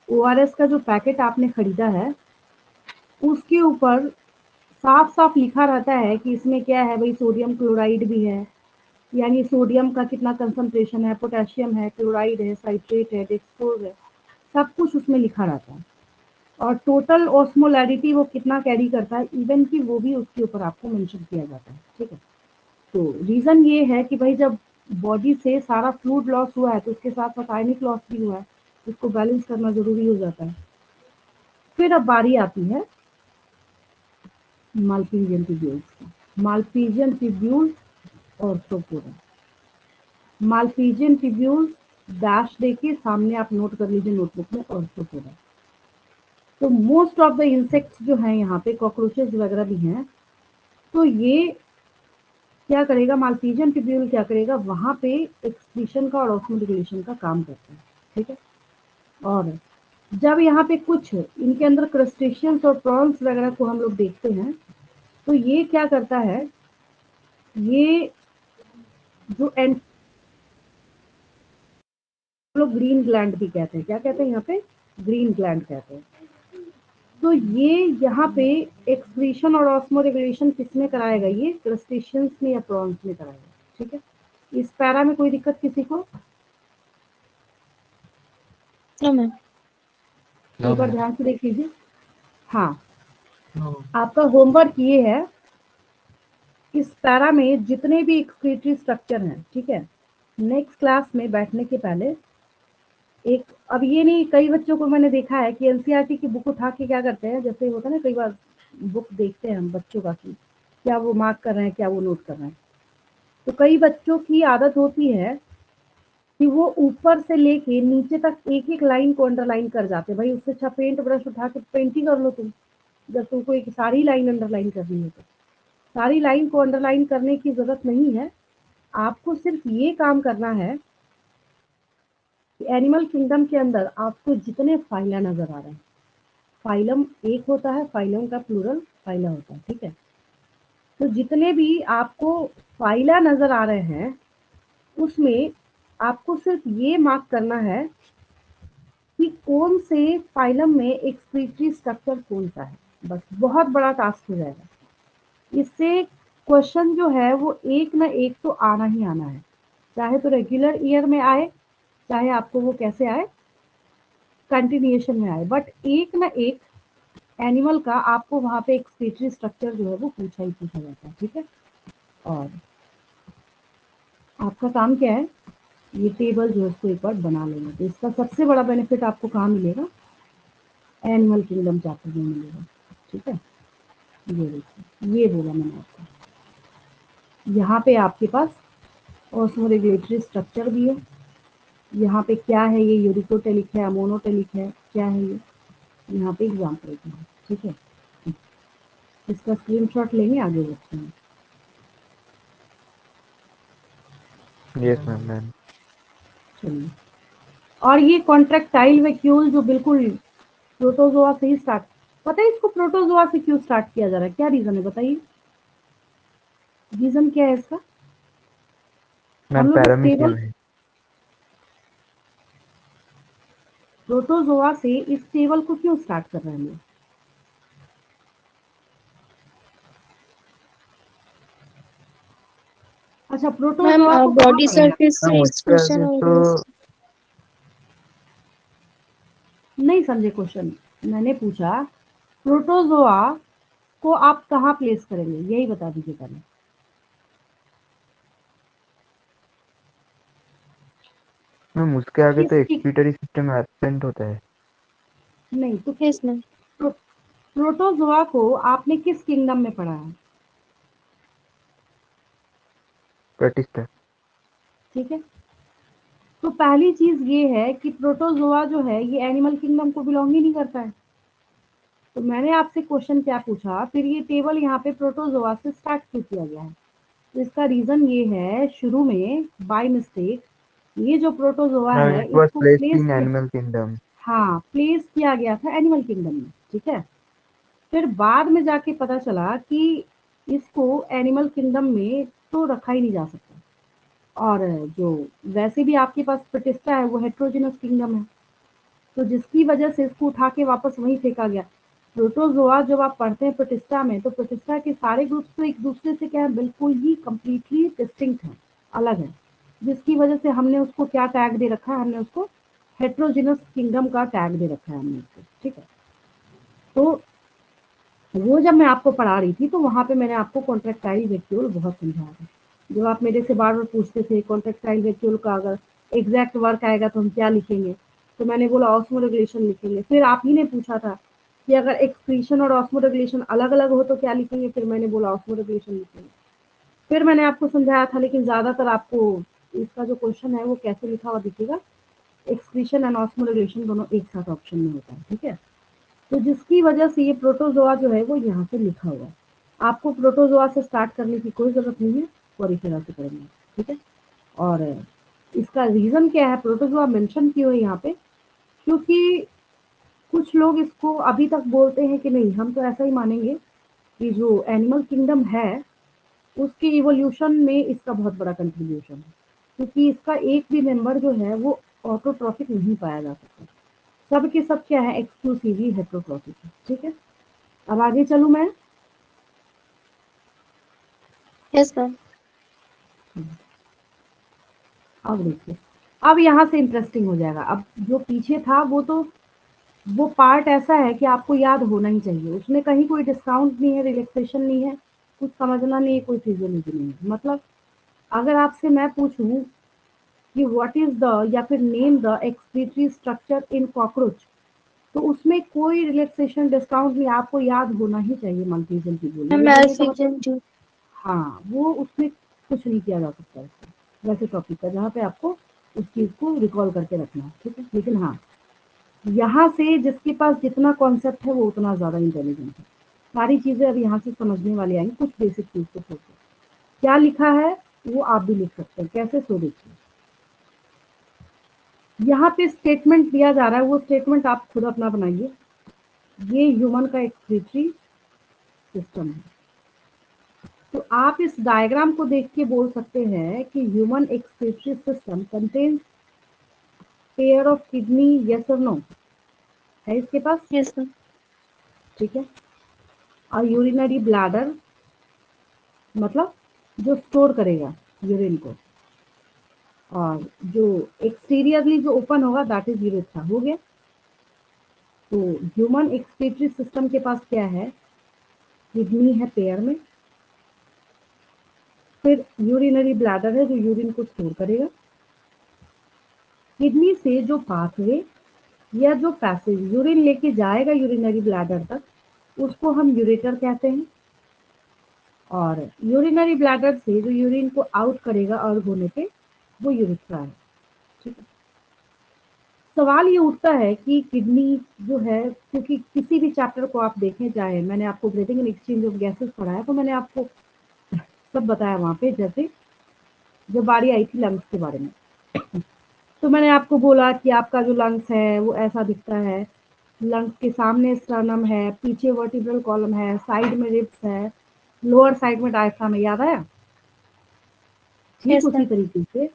ORS का जो पैकेट आपने खरीदा है, उसके ऊपर साफ साफ लिखा रहता है कि इसमें क्या है भाई, सोडियम क्लोराइड भी है, यानी सोडियम का कितना कंसंट्रेशन है, पोटेशियम है, क्लोराइड है, साइट्रेट है, डेक्सट्रोज है, सब कुछ उसमें लिखा रहता है। और टोटल ऑस्मोलैरिटी वो कितना कैरी करता है इवन कि वो भी उसके ऊपर आपको मेंशन किया जाता है। ठीक है, तो रीज़न ये है कि भाई जब बॉडी से सारा फ्लूइड लॉस हुआ है तो उसके साथ साथ आयनिक लॉस भी हुआ है, इसको बैलेंस करना ज़रूरी हो जाता है। फिर अब बारी आती है मालपीजियन ट्यूब्यूल्स की। मालपीजियन ट्यूब्यूल्स और सोपोरा। मालपीजियन ट्यूब्यूल्स डैश देके सामने आप नोट कर लीजिए नोटबुक में, और सोपोरा। तो मोस्ट ऑफ द इंसेक्ट्स जो हैं यहाँ पे, कॉकरोचेस वगैरह भी हैं, तो ये क्या करेगा, मालपीजियन ट्यूब्यूल क्या करेगा, वहाँ पे एक्सक्रीशन का और ऑस्मोरेगुलेशन का काम करता है। ठीक है, और जब यहाँ पे कुछ इनके अंदर क्रस्टेशियंस और प्रॉन्स वगैरह को हम लोग देखते हैं, तो ये क्या करता है, ये जो एंड लोग ग्रीन ग्लैंड भी कहते हैं, क्या कहते हैं यहाँ पे, ग्रीन ग्लैंड कहते हैं। तो ये यहाँ पे एक्सक्रीशन और ऑस्मोरेगुलेशन किसमें कराएगा, ये क्रस्टेशियंस में या प्रॉन्स में कराएगा। ठीक है, इस पैरा में कोई दिक्कत किसी को? No ma'am. एक बार ध्यान से देख लीजिए। हाँ, नो। आपका होमवर्क ये है, इस पैरा में जितने भी एक्सक्रीटरी स्ट्रक्चर हैं, ठीक है, नेक्स्ट क्लास में बैठने के पहले एक, अब ये नहीं, कई बच्चों को मैंने देखा है कि एनसीईआरटी की बुक उठा के क्या करते हैं, जैसे होता है ना, कई बार बुक देखते हैं हम बच्चों का कि क्या वो मार्क कर रहे हैं, क्या वो नोट कर रहे हैं, तो कई बच्चों की आदत होती है कि वो ऊपर से लेके नीचे तक एक एक लाइन को अंडरलाइन कर जाते हैं। भाई उससे अच्छा पेंट ब्रश उठा के पेंटिंग कर लो तुम, जब तुमको एक सारी लाइन अंडरलाइन करनी है तो। सारी लाइन को अंडरलाइन करने की जरूरत नहीं है, आपको सिर्फ ये काम करना है कि एनिमल किंगडम के अंदर आपको जितने फाइला नजर आ रहे हैं, फाइलम एक होता है, फाइलम का प्लूरल फाइला होता है। ठीक है, तो जितने भी आपको फाइला नजर आ रहे हैं उसमें आपको सिर्फ ये मार्क करना है कि कौन से फाइलम में एक्सक्रीटरी स्ट्रक्चर कौन सा है, बस बहुत बड़ा टास्क हो जाएगा। इससे क्वेश्चन जो है वो एक ना एक तो आना ही आना है, चाहे तो रेगुलर ईयर में आए, चाहे आपको वो कैसे आए, कंटिन्यूएशन में आए, बट एक ना एक एनिमल का आपको वहाँ पे एक्सक्रीटरी स्ट्रक्चर जो है वो पूछा ही पूछा जाता है। ठीक है, और आपका काम क्या है, ये टेबल जो है उसको एक बार बना लेना। तो इसका सबसे बड़ा बेनिफिट आपको कहाँ मिलेगा, एनिमल किंगडम चैप्टर में मिलेगा। ठीक है, ये देखिए, ये बोला मैंने आपको, यहाँ पे आपके पास ऑस्मोरेगुलेटरी स्ट्रक्चर भी है। यहाँ पे क्या है, ये यूरिकोटेलिक है, अमोनोटेलिक है, क्या है ये, यहाँ पे एग्जाम्पल भी है। ठीक है, इसका स्क्रीनशॉट लेंगे, आगे बढ़ते हैं। Yes ma'am. चलिए, और ये कॉन्ट्रैक्टाइल वैक्यूल जो बिल्कुल प्रोटोजोआ से ही स्टार्ट, पता है इसको प्रोटोजोआ से क्यों स्टार्ट किया जा रहा है, क्या रीजन है बताइए, रीजन क्या है इसका? मैम हम लोग इस टेबल, पैरामीशियम है। प्रोटोजोआ से इस टेबल को क्यों स्टार्ट कर रहे हैं हम लोग? अच्छा, मैम प्रोटोजोआ को कहाँ बॉडी पर है? सरफेस मैम से उसके एक्सक्रीशन आगे और तो नहीं समझे क्वेश्चन, मैंने पूछा प्रोटोजोआ को आप कहाँ प्लेस करेंगे, यही बता दीजिए पहले। मैम उसके आगे तो किस, एक्सक्रीटरी सिस्टम एब्सेंट होता है। नहीं तो यस मैम। प्रोटोजोआ को आपने किस किंगडम में पढ़ा है? प्रोटिस्टा। ठीक है, तो पहली चीज ये है कि प्रोटोजोआ जो है ये एनिमल किंगडम को बिलोंग ही नहीं करता है। तो मैंने आपसे क्वेश्चन क्या पूछा, फिर ये टेबल यहाँ पे प्रोटोजोआ से स्टार्ट क्यों किया गया है? तो इसका रीजन ये है, शुरू में बाय मिस्टेक ये जो प्रोटोजोआ मैम है इट वाज इसको प्लेस्ड प्लेस इन किया, एनिमल किंगडम। हाँ प्लेस किया गया था एनिमल किंगडम में। ठीक है, फिर बाद में जाके पता चला कि इसको एनिमल किंगडम में तो रखा ही नहीं जा सकता, और जो वैसे भी आपके पास प्रोटिस्टा है वो हेट्रोजेनस किंगडम है, तो जिसकी वजह से इसको उठा के वापस वहीं फेंका गया। प्रोटोजोआ जब आप पढ़ते हैं प्रोटिस्टा में, तो प्रोटिस्टा के सारे ग्रुप्स तो एक दूसरे से क्या है, बिल्कुल ही कंप्लीटली डिस्टिंक्ट है, अलग है, जिसकी वजह से हमने उसको क्या टैग दे रखा है, हमने उसको हेट्रोजिनस किंगडम का टैग दे रखा है हमने उसको, ठीक है। तो वो जब मैं आपको पढ़ा रही थी तो वहाँ पे मैंने आपको कॉन्ट्रेक्टाइल वैक्यूल बहुत समझाया था। जब आप मेरे से बार बार पूछते थे कॉन्ट्रेक्टाइल वैक्यूल का अगर एग्जैक्ट वर्क आएगा तो हम क्या लिखेंगे, तो मैंने बोला ऑस्मोरेगुलेशन लिखेंगे। फिर आप ही ने पूछा था कि अगर एक्सक्रीशन और ऑस्मोरेगुलेशन अलग अलग हो तो क्या लिखेंगे, फिर मैंने बोला ऑस्मोरेगुलेशन लिखेंगे। फिर मैंने आपको समझाया था, लेकिन ज़्यादातर आपको इसका जो क्वेश्चन है वो कैसे लिखा हुआ दिखेगा, एक्सक्रीशन एंड ऑस्मोरेगुलेशन दोनों एक साथ ऑप्शन में होता है, ठीक है। तो जिसकी वजह से ये प्रोटोजोआ जो है वो यहाँ पे लिखा हुआ है। आपको प्रोटोजोआ से स्टार्ट करने की कोई ज़रूरत नहीं है, पोरिफेरा से करेंगे, ठीक है। और इसका रीज़न क्या है प्रोटोजोआ मेंशन क्यों है यहाँ पे, क्योंकि कुछ लोग इसको अभी तक बोलते हैं कि नहीं, हम तो ऐसा ही मानेंगे कि जो एनिमल किंगडम है उसके इवोल्यूशन में इसका बहुत बड़ा कंट्रीब्यूशन है, क्योंकि इसका एक भी मेंबर जो है वो ऑटोट्रॉफिक नहीं पाया जा सकता। सब के सब क्या है, एक्सक्लूसिवली हेट्रोट्रॉफिक है, ठीक है। अब आगे चलूँ मैं। Yes ma'am. अब देखिए, अब यहाँ से इंटरेस्टिंग हो जाएगा। अब जो पीछे था वो तो वो पार्ट ऐसा है कि आपको याद होना ही चाहिए, उसमें कहीं कोई डिस्काउंट नहीं है, रिलैक्सेशन नहीं है, कुछ समझना नहीं है, कोई फिजियोलॉजी नहीं है। मतलब अगर आपसे मैं पूछूं कि व्हाट इज द या फिर name the excretory structure in cockroach, तो उसमें कोई रिलैक्सेशन डिस्काउंट नहीं, आपको याद होना ही चाहिए मल्टीजन की गोली। मैम ये बोलने का मतलब एल्सीजन जूस। हाँ, वो उसमें कुछ नहीं किया जा सकता इसका वैसे टॉपिक का, जहाँ पे आपको उस चीज़ को रिकॉल करके रखना है, ठीक है। लेकिन हाँ, यहाँ से जिसके पास जितना कॉन्सेप्ट है वो उतना ज़्यादा इंटेलिजेंट है। सारी चीज़ें अब यहाँ से समझने वाली आएंगी, कुछ बेसिक चीज़ को छोड़ के। क्या लिखा है वो आप भी लिख सकते हैं, कैसे, सो देखिए। यहाँ पे स्टेटमेंट दिया जा रहा है, वो स्टेटमेंट आप खुद अपना बनाइए। ये ह्यूमन का एक्सक्रीटरी सिस्टम है। तो आप इस डायग्राम को देख के बोल सकते हैं कि human excretory system contains pair of kidney, yes और नो, है इसके पास, यस मैम। ठीक है। और यूरिनरी ब्लैडर, मतलब जो स्टोर करेगा यूरिन को, और जो एक्सटीरियरली जो ओपन होगा दैट इज यूरेथ्रा, हो गया। तो ह्यूमन एक्सक्रीटरी सिस्टम के पास क्या है, किडनी है पेयर में, फिर यूरिनरी ब्लैडर है जो यूरिन को स्टोर करेगा, किडनी से जो पाथवे या जो पैसेज यूरिन लेके जाएगा यूरिनरी ब्लैडर तक उसको हम यूरेटर कहते हैं, और यूरिनरी ब्लैडर से जो यूरिन को आउट करेगा अर्ग होने पे वो यूरेथ्रा है, ठीक है। सवाल ये उठता है कि किडनी जो है, क्योंकि किसी भी चैप्टर को आप देखें, चाहे मैंने आपको breathing and exchange of gases पढ़ाया तो मैंने आपको सब बताया वहाँ पे, जैसे जब बारी आई थी लंग्स के बारे में, तो मैंने आपको बोला कि आपका जो लंग्स है वो ऐसा दिखता है, लंग्स के सामने स्टर्नम है, पीछे वर्टिब्रल कॉलम है, साइड में रिब्स है, लोअर साइड में डायफ्राम है, याद आया। ठीक यस उसी मैम। तरीके से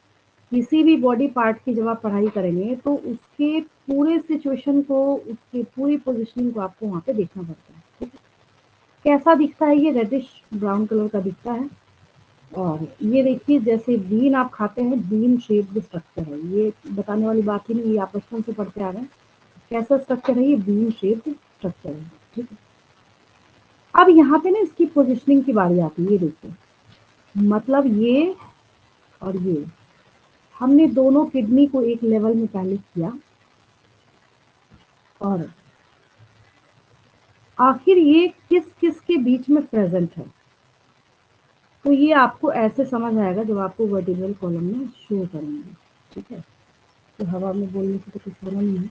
किसी भी बॉडी पार्ट की जब आप पढ़ाई करेंगे तो उसके पूरे सिचुएशन को, उसके पूरी पोजीशनिंग को आपको वहाँ पे देखना पड़ता है, ठीक है। कैसा दिखता है, ये रेडिश ब्राउन कलर का दिखता है। और ये देखिए जैसे बीन आप खाते हैं, बीन शेप्ड स्ट्रक्चर है, ये बताने वाली बात ही नहीं, ये आप बचपन से पढ़ते आ रहे हैं। कैसा स्ट्रक्चर है, ये बीन शेप्ड स्ट्रक्चर है, ठीक है। अब यहाँ पे ना इसकी पोजीशनिंग की बारी आती है, ये देखिए, मतलब ये और ये, हमने दोनों किडनी को एक लेवल में पहले किया, और आखिर ये किस किस के बीच में प्रेजेंट है, तो ये आपको ऐसे समझ आएगा जब आपको वर्टिब्रल कॉलम में शो करेंगे, ठीक है। तो हवा में बोलने से तो कुछ होना नहीं है।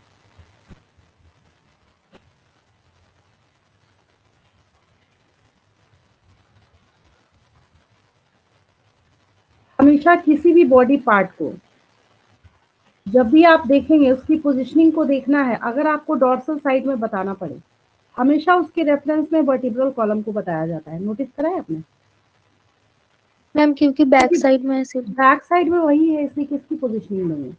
हमेशा किसी भी बॉडी पार्ट को जब भी आप देखेंगे उसकी पोजीशनिंग को देखना है। अगर आपको डॉर्सल साइड में बताना पड़े, हमेशा उसके रेफरेंस में वर्टिब्रल कॉलम को बताया जाता है, नोटिस करा है आपने। मैम क्योंकि बैक क्योंकि साइड में ऐसे। बैक साइड में वही है, इसलिए किसकी पोजीशनिंग नहीं है।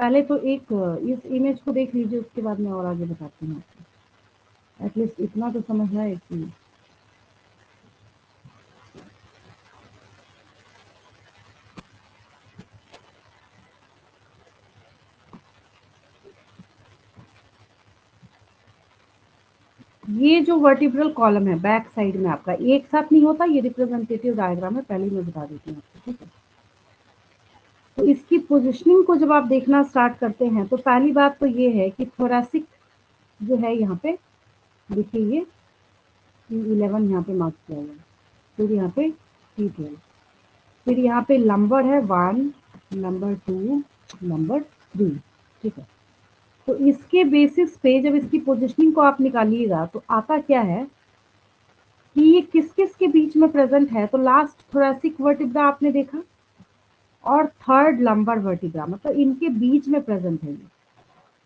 पहले तो एक इस इमेज को देख लीजिए, उसके बाद मैं और आगे बताती हूँ आपको। एटलीस्ट इतना तो समझ आए कि ये जो वर्टिब्रल कॉलम है बैक साइड में आपका एक साथ नहीं होता, ये रिप्रेजेंटेटिव डायग्राम है, पहले ही मैं बता देती हूँ आपको, ठीक है। तो इसकी पोजिशनिंग को जब आप देखना स्टार्ट करते हैं तो पहली बात तो ये है कि थोरैसिक जो है यहाँ पे देखिए, ये T11 यहाँ पे मार्क किया हुआ है, फिर यहाँ पे T12, फिर यहाँ पे नंबर है 1, नंबर 2, नंबर 3, ठीक है। तो इसके बेसिस पे जब इसकी पोजिशनिंग को आप निकालिएगा तो आता क्या है कि ये किस किस के बीच में प्रेजेंट है। तो लास्ट थोरैसिक वर्टिब्रा आपने देखा और थर्ड लंबर वर्टिब्रा, मतलब इनके बीच में प्रेजेंट है।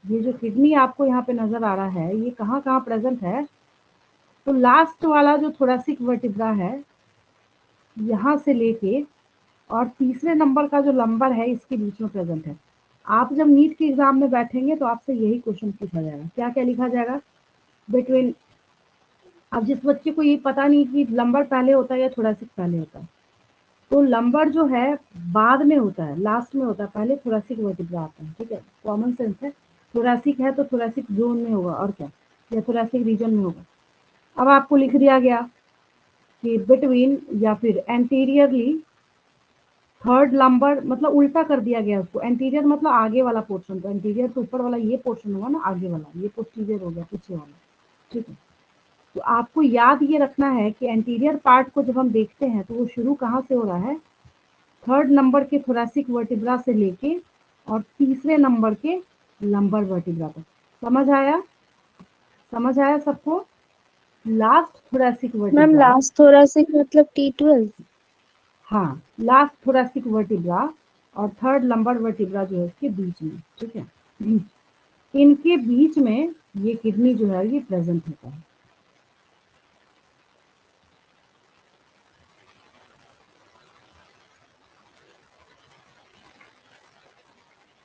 ये जो किडनी आपको यहाँ पे नजर आ रहा है, ये कहाँ कहाँ प्रेजेंट है, तो लास्ट वाला जो थोरैसिक वर्टिब्रा है यहाँ से लेके और तीसरे नंबर का जो लंबर है इसके बीच में प्रेजेंट है। आप जब नीट के एग्जाम में बैठेंगे तो आपसे यही क्वेश्चन पूछा जाएगा, क्या क्या लिखा जाएगा बिटवीन। अब जिस बच्चे को ये पता नहीं कि लंबर पहले होता है या थोरैसिक पहले होता है, तो लंबर जो है बाद में होता है, लास्ट में होता है, पहले थोरैसिक वर्टिब्रा आता है, ठीक है। कॉमन सेंस है, थोरैसिक है तो थोरैसिक जोन में होगा और क्या, या थोरैसिक रीजन में होगा। अब आपको लिख दिया गया कि बिटवीन या फिर एंटीरियरली थर्ड लंबर, मतलब उल्टा कर दिया गया उसको। एंटीरियर मतलब आगे वाला पोर्शन, तो एंटीरियर तो ऊपर वाला ये पोर्शन हुआ ना, आगे वाला ये पोस्टीरियर हो गया, पीछे वाला, ठीक है। तो आपको याद ये रखना है कि एंटीरियर पार्ट को जब हम देखते हैं तो वो शुरू कहाँ से हो रहा है, थर्ड नंबर के थोरैसिक वर्टिब्रा से लेके और तीसरे नंबर के लंबर वर्टिब्रा तक। समझ आया, समझ आया सबको। Last thoracic ma'am vertebra, last thoracic मतलब T12। हाँ, लास्ट थोरैसिक वर्टिब्रा और थर्ड लंबर वर्टिब्रा जो है इसके बीच में, ठीक है। इनके बीच में ये किडनी जो है ये प्रेजेंट होता है।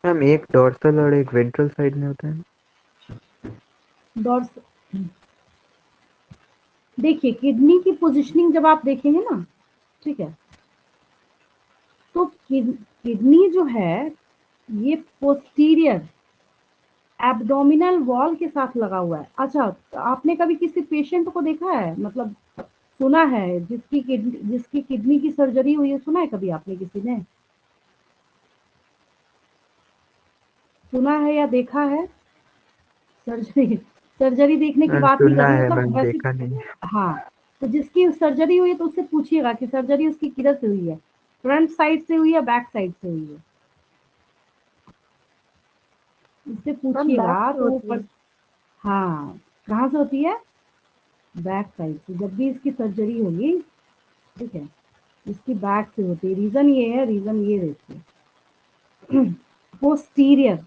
मैम एक डोर्सल और एक वेंट्रल साइड में होता है ना? डॉर्स, देखिए किडनी की पोजीशनिंग जब आप देखेंगे ना, ठीक है, तो किडनी जो है ये पोस्टीरियर एब्डोमिनल वॉल के साथ लगा हुआ है। अच्छा, तो आपने कभी किसी पेशेंट को देखा है, मतलब सुना है जिसकी किडनी की सर्जरी हुई है, सुना है कभी आपने, किसी ने सुना है या देखा है? सर्जरी, सर्जरी देखने की मैम बात नहीं कर सुना रही, है मतलब मैम, वैसे। देखा नहीं। हाँ, तो जिसकी सर्जरी हुई है तो उससे पूछिएगा कि सर्जरी उसकी किधर से हुई है, फ्रंट साइड से हुई है, बैक साइड से हुई है, उससे मैम बैक पूछिएगा से तो वो होती है। हाँ, कहाँ से होती है, बैक साइड से। जब भी इसकी सर्जरी होगी, ठीक है, इसकी बैक से होती है। रीजन ये है, रीजन ये देखिए, पोस्टीरियर,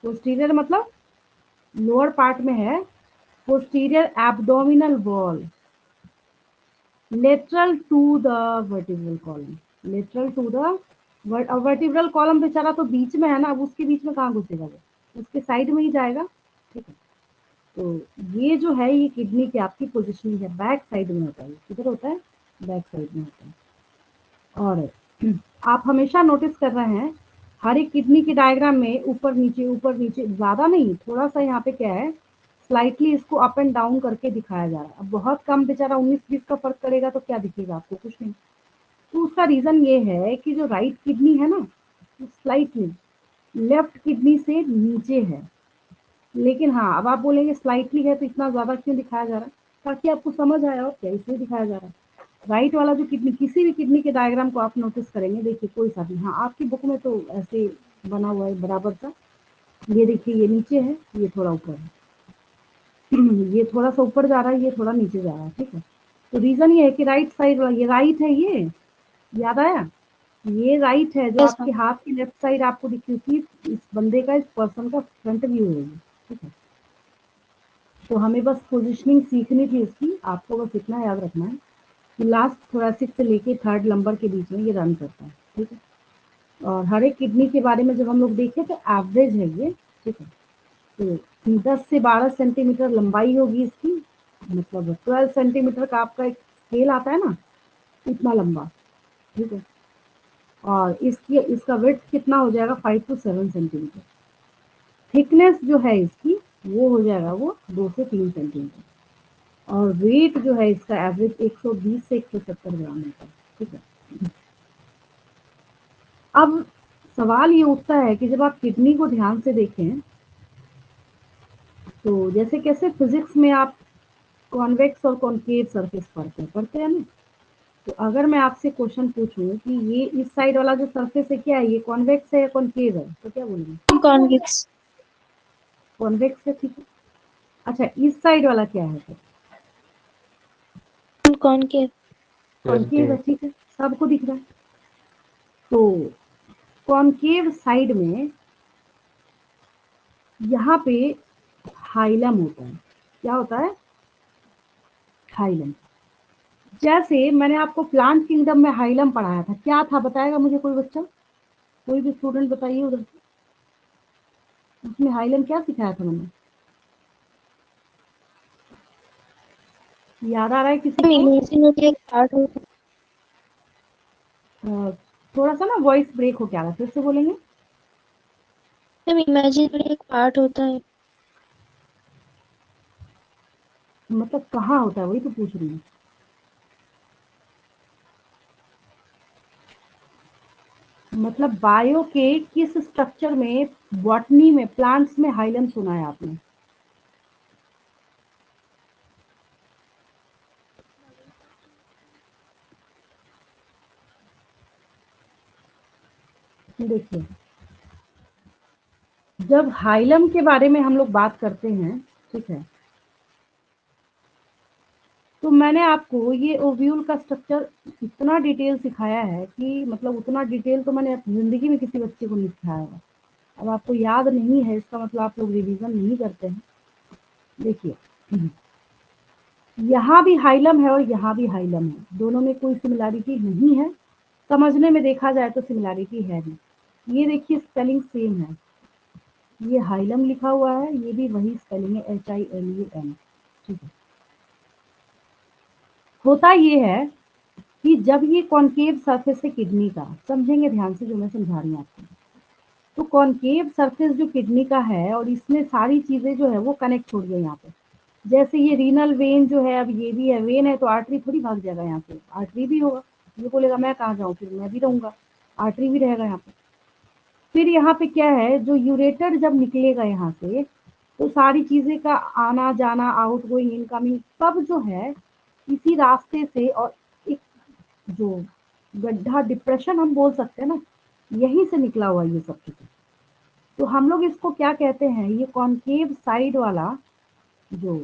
पोस्टीरियर मतलब लोअर पार्ट में है, posterior abdominal wall lateral to the vertebral column, lateral to the vertebral column बेचारा तो बीच में है ना, अब उसके बीच में कहाँ घुसेगा वो, उसके साइड में ही जाएगा, ठीक है। तो ये जो है ये किडनी की आपकी पोजीशनिंग है, बैक साइड में होता है। किधर होता है, बैक साइड में होता है। और आप हमेशा नोटिस कर रहे हैं हर एक किडनी की डायग्राम में ऊपर नीचे ज्यादा नहीं, थोड़ा सा यहाँ पे क्या है, स्लाइटली इसको अप एंड डाउन करके दिखाया जा रहा है। अब बहुत कम बेचारा 19-20 का फर्क करेगा तो क्या दिखेगा आपको, कुछ नहीं। तो उसका रीजन ये है कि जो राइट किडनी है ना, स्लाइटली लेफ्ट किडनी से नीचे है। लेकिन हाँ, अब आप बोलेंगे स्लाइटली है तो इतना ज्यादा क्यों दिखाया जा रहा है, ताकि आपको समझ आए और क्या, इसलिए दिखाया जा रहा है। राइट वाला जो किडनी, किसी भी किडनी के डायग्राम को आप नोटिस करेंगे, देखिए कोई सा भी, हाँ आपकी बुक में तो ऐसे बना हुआ है बराबर सा, ये देखिए ये नीचे है, ये थोड़ा ऊपर है, ये थोड़ा सा ऊपर जा रहा है, ये थोड़ा नीचे जा रहा है, ठीक है। तो रीजन ये है कि राइट साइड वाला, ये राइट है, ये याद आया, ये राइट है। जो यस आपके हाथ की लेफ्ट साइड आपको दिख रही थी, इस बंदे का, इस पर्सन का फ्रंट व्यू है ये, ठीक है। तो हमें बस पोजिशनिंग सीखनी थी इसकी, आपको बस इतना याद रखना है कि लास्ट थोरैसिक से लेके थर्ड लंबर के बीच में ये रन करता है, ठीक है। और हर एक किडनी के बारे में जब हम लोग देखें तो एवरेज है ये, ठीक है। तो 10 से 12 सेंटीमीटर लंबाई होगी इसकी, मतलब 12 सेंटीमीटर का आपका एक स्केल आता है ना, इतना लंबा, ठीक है। और इसका विड्थ कितना हो जाएगा, 5 to 7 सेंटीमीटर। थिकनेस जो है इसकी वो हो जाएगा वो 2 से 3 सेंटीमीटर। और वेट जो है इसका एवरेज 120 से 170 ग्राम होता है, ठीक है। अब सवाल ये उठता है कि जब आप किडनी को ध्यान से देखें तो जैसे कैसे फिजिक्स में आप कॉन्वेक्स और कॉनकेव सरफेस पढ़ते हैं ना, तो अगर मैं आपसे क्वेश्चन पूछूं कि ये इस साइड वाला जो सरफेस है क्या है, ये कॉन्वेक्स है या कॉनकेव है, तो क्या बोलेंगे? कॉन्वेक्स। कॉन्वेक्स है, ठीक है। अच्छा, इस साइड वाला क्या है फिर? कॉनकेव। कॉनकेव है, ठीक है, सबको दिख रहा है। तो कॉनकेव साइड में यहाँ पे हाइलम होता है। क्या होता है? हाइलम। जैसे मैंने आपको प्लांट किंगडम में हाइलम पढ़ाया था, क्या था बताएगा मुझे कोई बच्चा, कोई भी स्टूडेंट बताइए उधर से, उसमें हाइलम क्या सिखाया था मैंने? याद आ रहा है किसी को? इमेजिनरी एक पार्ट होता थोड़ा सा ना वॉइस ब्रेक हो, क्या रहा, फिर से बोलेंगे? है, इमेजिनरी एक पार्ट होता है। मतलब कहाँ होता है, वही तो पूछ रही हूँ। मतलब बायो के किस स्ट्रक्चर में, बॉटनी में, प्लांट्स में हाइलम सुना है आपने? देखिए, जब हाइलम के बारे में हम लोग बात करते हैं, ठीक है, तो मैंने आपको ये ओव्यूल का स्ट्रक्चर इतना डिटेल सिखाया है कि मतलब उतना डिटेल तो मैंने जिंदगी में किसी बच्चे को नहीं सिखाया है। अब आपको याद नहीं है इसका मतलब आप लोग रिवीजन नहीं करते हैं। देखिए, यहाँ भी हाइलम है और यहाँ भी हाइलम है, दोनों में कोई सिमिलैरिटी नहीं है। समझने में देखा जाए तो सिमिलैरिटी है भी। ये देखिए स्पेलिंग सेम है, ये हाइलम लिखा हुआ है, ये भी वही स्पेलिंग है, HILUM, ठीक है। होता ये है कि जब ये कॉनकेव सरफेस है किडनी का, समझेंगे ध्यान से जो मैं समझा रही हूँ आपको, तो कॉनकेव सरफेस जो किडनी का है और इसमें सारी चीजें जो है वो कनेक्ट हो रही है यहाँ पे। जैसे ये रीनल वेन जो है, अब ये भी है, वेन है तो आर्टरी थोड़ी भाग जाएगा यहाँ पे, आर्टरी भी होगा। ये बोलेगा मैं कहाँ जाऊँ, फिर मैं भी रहूंगा, आर्टरी भी रहेगा यहाँ पे। फिर यहाँ पे क्या है, जो यूरेटर जब निकलेगा यहाँ से, तो सारी चीजें का आना जाना, आउट गोइंग, इनकमिंग, सब जो है इसी रास्ते से, और एक जो गड्ढा, डिप्रेशन हम बोल सकते हैं ना, यहीं से निकला हुआ ये सब चीजें। तो हम लोग इसको क्या कहते हैं, ये कॉनकेव साइड वाला जो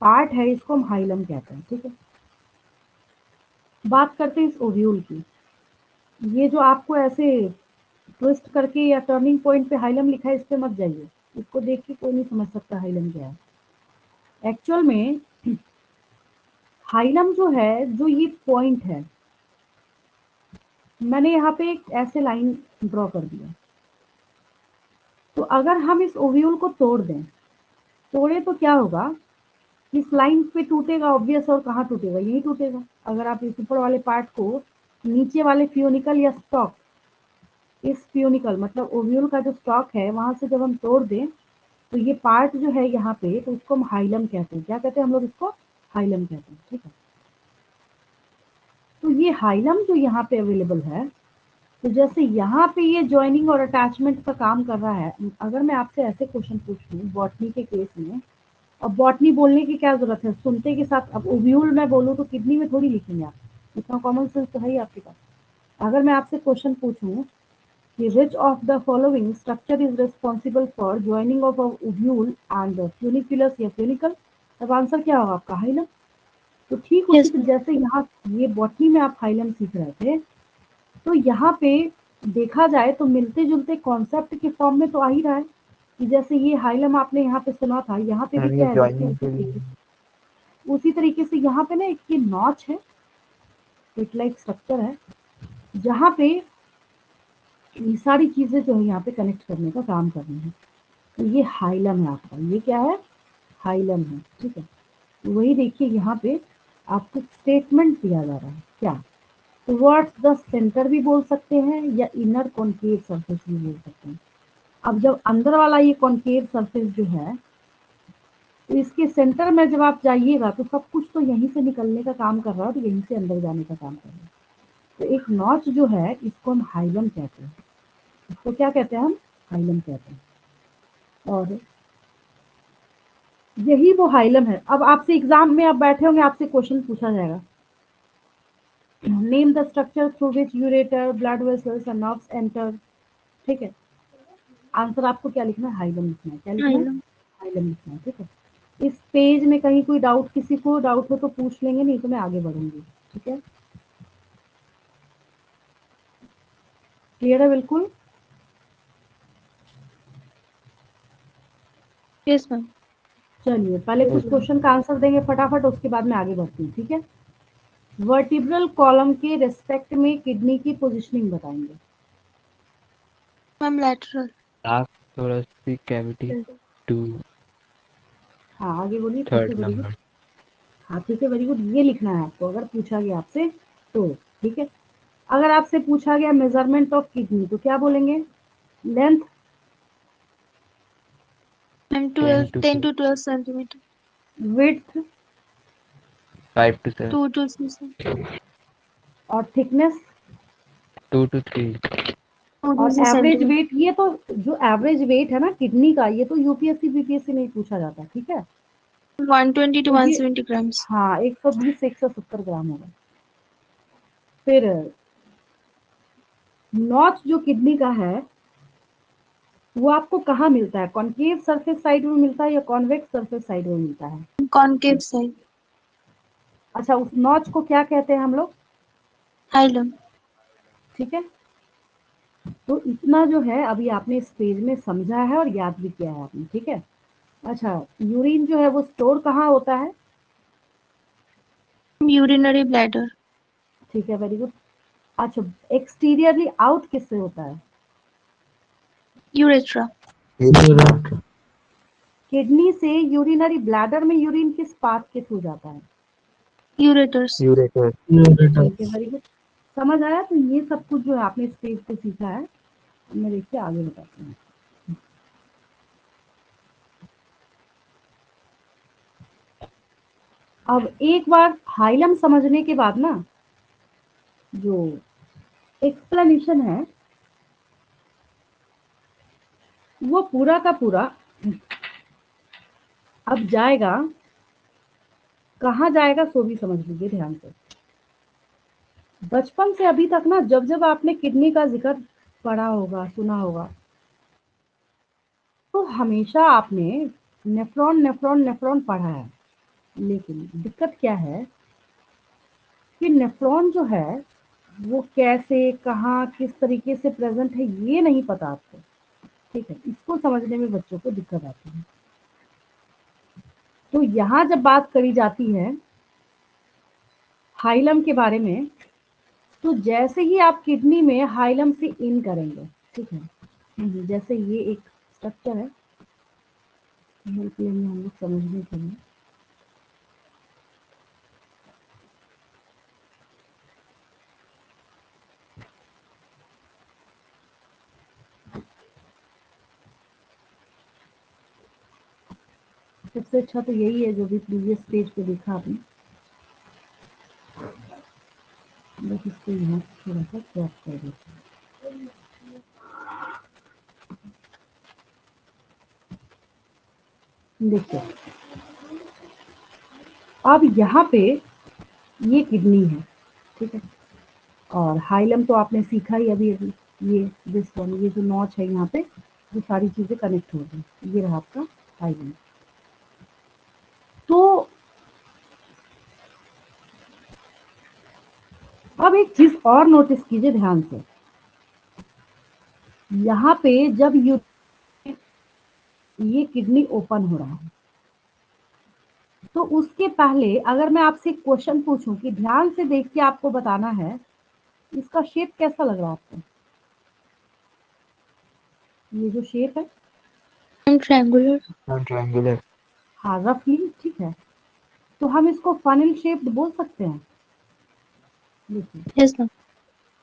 पार्ट है इसको हम हाइलम कहते हैं, ठीक है। बात करते हैं इस ओव्यूल की। ये जो आपको ऐसे ट्विस्ट करके या टर्निंग पॉइंट पे हाइलम लिखा है, इस पे मत जाइए, इसको देख के कोई नहीं समझ सकता हाइलम क्या है। एक्चुअल में हाइलम जो है, जो ये पॉइंट है, मैंने यहाँ पे एक ऐसे लाइन ड्रॉ कर दिया। तो अगर हम इस ओव्यूल को तोड़ दें, तोड़े तो क्या होगा, इस लाइन पे टूटेगा ऑब्वियस, और कहाँ टूटेगा, यही टूटेगा। अगर आप इस ऊपर वाले पार्ट को नीचे वाले फ्यूनिकल या स्टॉक, इस फ्यूनिकल मतलब ओव्यूल का जो स्टॉक है वहां से जब हम तोड़ दें, तो ये पार्ट जो है यहाँ पे, तो इसको हम हाइलम कहते हैं। क्या कहते हैं हम लोग इसको? हाइलम कहते हैं, ठीक है। तो ये हाइलम जो यहाँ पे अवेलेबल है, तो जैसे यहाँ पे ये ज्वाइनिंग और अटैचमेंट का काम कर रहा है। अगर मैं आपसे ऐसे क्वेश्चन पूछ लूँ बॉटनी के केस में, अब बॉटनी बोलने की क्या जरूरत है, सुनते के साथ, अब ओव्यूल मैं बोलूँ तो किडनी में थोड़ी लिखेंगे आप, इतना कॉमन सेंस तो है ही आपके पास। अगर मैं आपसे क्वेश्चन पूछूं कि which of the following structure is responsible for joining of a ovule and funiculus या funicle, तब आंसर क्या होगा आपका? हाइलम। तो ठीक उसी यस तरह जैसे यहाँ ये बॉटनी में आप हाइलम सीख रहे थे, तो यहाँ पे देखा जाए तो मिलते जुलते कॉन्सेप्ट के फॉर्म में तो आ ही रहा है कि जैसे ये हाइलम आपने यहाँ पे सुना था, यहाँ पे भी मैम ये क्या है देखिए, ज्वाइनिंग के लिए उसी तरीके से यहाँ पे ना एक ये नॉच है, एक लाइक स्ट्रक्चर है, जहाँ पे ये सारी चीजें जो है यहाँ पे कनेक्ट करने का काम कर रही है। तो ये हाइलम है आपका, ये क्या है, हाइलम है, ठीक है। वही देखिए यहाँ पे आपको स्टेटमेंट दिया जा रहा है, क्या, टुवर्ड्स द सेंटर भी बोल सकते हैं या इनर कॉन्केव सरफेस भी बोल सकते हैं। अब जब अंदर वाला ये कॉन्केव सरफेस जो है, तो इसके सेंटर में जब आप जाइएगा तो सब कुछ तो यहीं से निकलने का काम कर रहा है, तो यहीं से अंदर जाने का काम कर रहा है। तो एक नॉच जो है इसको हम हाइलम कहते हैं, इसको क्या कहते हैं हम, हाइलम कहते हैं। और यही वो हाइलम है। अब आपसे एग्जाम में आप बैठे होंगे, आपसे क्वेश्चन पूछा जाएगा, name the structure through which ureter blood vessels and nerves enter, ठीक है। आंसर आपको क्या लिखना है, हाइलम लिखना है। क्या लिखना है, हाइलम। हाइलम लिखना है, ठीक है। इस पेज में कहीं कोई डाउट, किसी को डाउट हो तो पूछ लेंगे, नहीं तो मैं आगे बढ़ूंगी, ठीक है। क्लियर है बिल्कुल। Yes ma'am. चलिए पहले कुछ क्वेश्चन का आंसर देंगे फटाफट, उसके बाद मैं आगे बढ़ती हूँ, ठीक है। वर्टिब्रल कॉलम के रेस्पेक्ट में किडनी की पोजीशनिंग बताएंगे। Ma'am lateral. Last thoracic cavity to हाँ आगे बोलिए, ठीक है, third वेरी गुड। number. हाँ ठीक है, वेरी गुड, ये लिखना है आपको अगर पूछा गया आपसे तो, ठीक है। अगर आपसे पूछा गया मेजरमेंट ऑफ किडनी तो क्या बोलेंगे, length, ma'am 10 12 to 10 to 12 centimetre. Width 5 to 7. 2 to 6। और थिकनेस 2 to 3. 2 to और 3 एवरेज सेंटीमीटर। वेट। ये तो जो एवरेज वेट है ना किडनी का, ये तो यूपीएससी बीपीएससी नहीं पूछा जाता, ठीक है। 120 to तो ये 170 ग्राम्स। हाँ 120 से 170 ग्राम होगा। फिर नॉच जो किडनी का है वो आपको कहाँ मिलता है, कॉन्केव सरफेस साइड में मिलता है या कॉन्वेक्स सरफेस साइड में मिलता है। Concave side. अच्छा, उस नॉच को क्या कहते हैं हम लोग, हाइलम। ठीक है। तो इतना जो है अभी आपने इस पेज में समझा है और याद भी किया है आपने, ठीक है। अच्छा, यूरिन जो है वो स्टोर कहाँ होता है, यूरिनरी ब्लैडर। ठीक है, वेरी गुड। अच्छा, एक्सटीरियरली आउट किससे होता है, यूरेथ्रा। किडनी से यूरिनरी ब्लैडर में यूरिन किस पाथ के थ्रू जाता है, यूरेटर्स। Ureter. ठीक है, वेरी गुड। समझ आया। तो ये सब कुछ जो है आपने इस पेज पे सीखा है। मैं देखिए आगे बताती हूँ। अब एक बार हाइलम समझने के बाद ना जो एक्सप्लेनेशन है वो पूरा का पूरा अब जाएगा, कहाँ जाएगा सो भी समझ लीजिए ध्यान से। बचपन से अभी तक ना जब जब आपने किडनी का जिक्र पढ़ा होगा, सुना होगा, तो हमेशा आपने नेफ्रॉन नेफ्रॉन नेफ्रॉन पढ़ा है। लेकिन दिक्कत क्या है कि नेफ्रॉन जो है वो कैसे, कहाँ, किस तरीके से प्रेजेंट है ये नहीं पता आपको, ठीक है। इसको समझने में बच्चों को दिक्कत आती है। तो यहाँ जब बात करी जाती है हाइलम के बारे में, तो जैसे ही आप किडनी में हाइलम से इन करेंगे, ठीक है, जैसे ये एक स्ट्रक्चर है, हेल्प लेंगे हम लोग समझने के लिए। सबसे अच्छा तो यही है जो भी प्रीवियस पेज पे देखा आपने, बस इसको यहाँ थोड़ा सा क्रॉप कर देते हैं। देखिए अब यहाँ पे ये किडनी है, ठीक है। और हाइलम तो आपने सीखा ही अभी अभी, ये दिस वन, ये जो नॉच है यहाँ पे जो सारी चीजें कनेक्ट हो गई, ये रहा आपका हाइलम। तो अब एक चीज और नोटिस कीजिए ध्यान से, यहाँ पे जब ये किडनी ओपन हो रहा है तो उसके पहले अगर मैं आपसे एक क्वेश्चन पूछूं कि ध्यान से देख के आपको बताना है इसका शेप कैसा लग रहा है आपको, ये जो शेप है, ट्रायंगुलर। ट्रायंगुलर। हाँ रफली, ठीक है। तो हम इसको फनल शेप्ड बोल सकते हैं। देखिए यस मैम।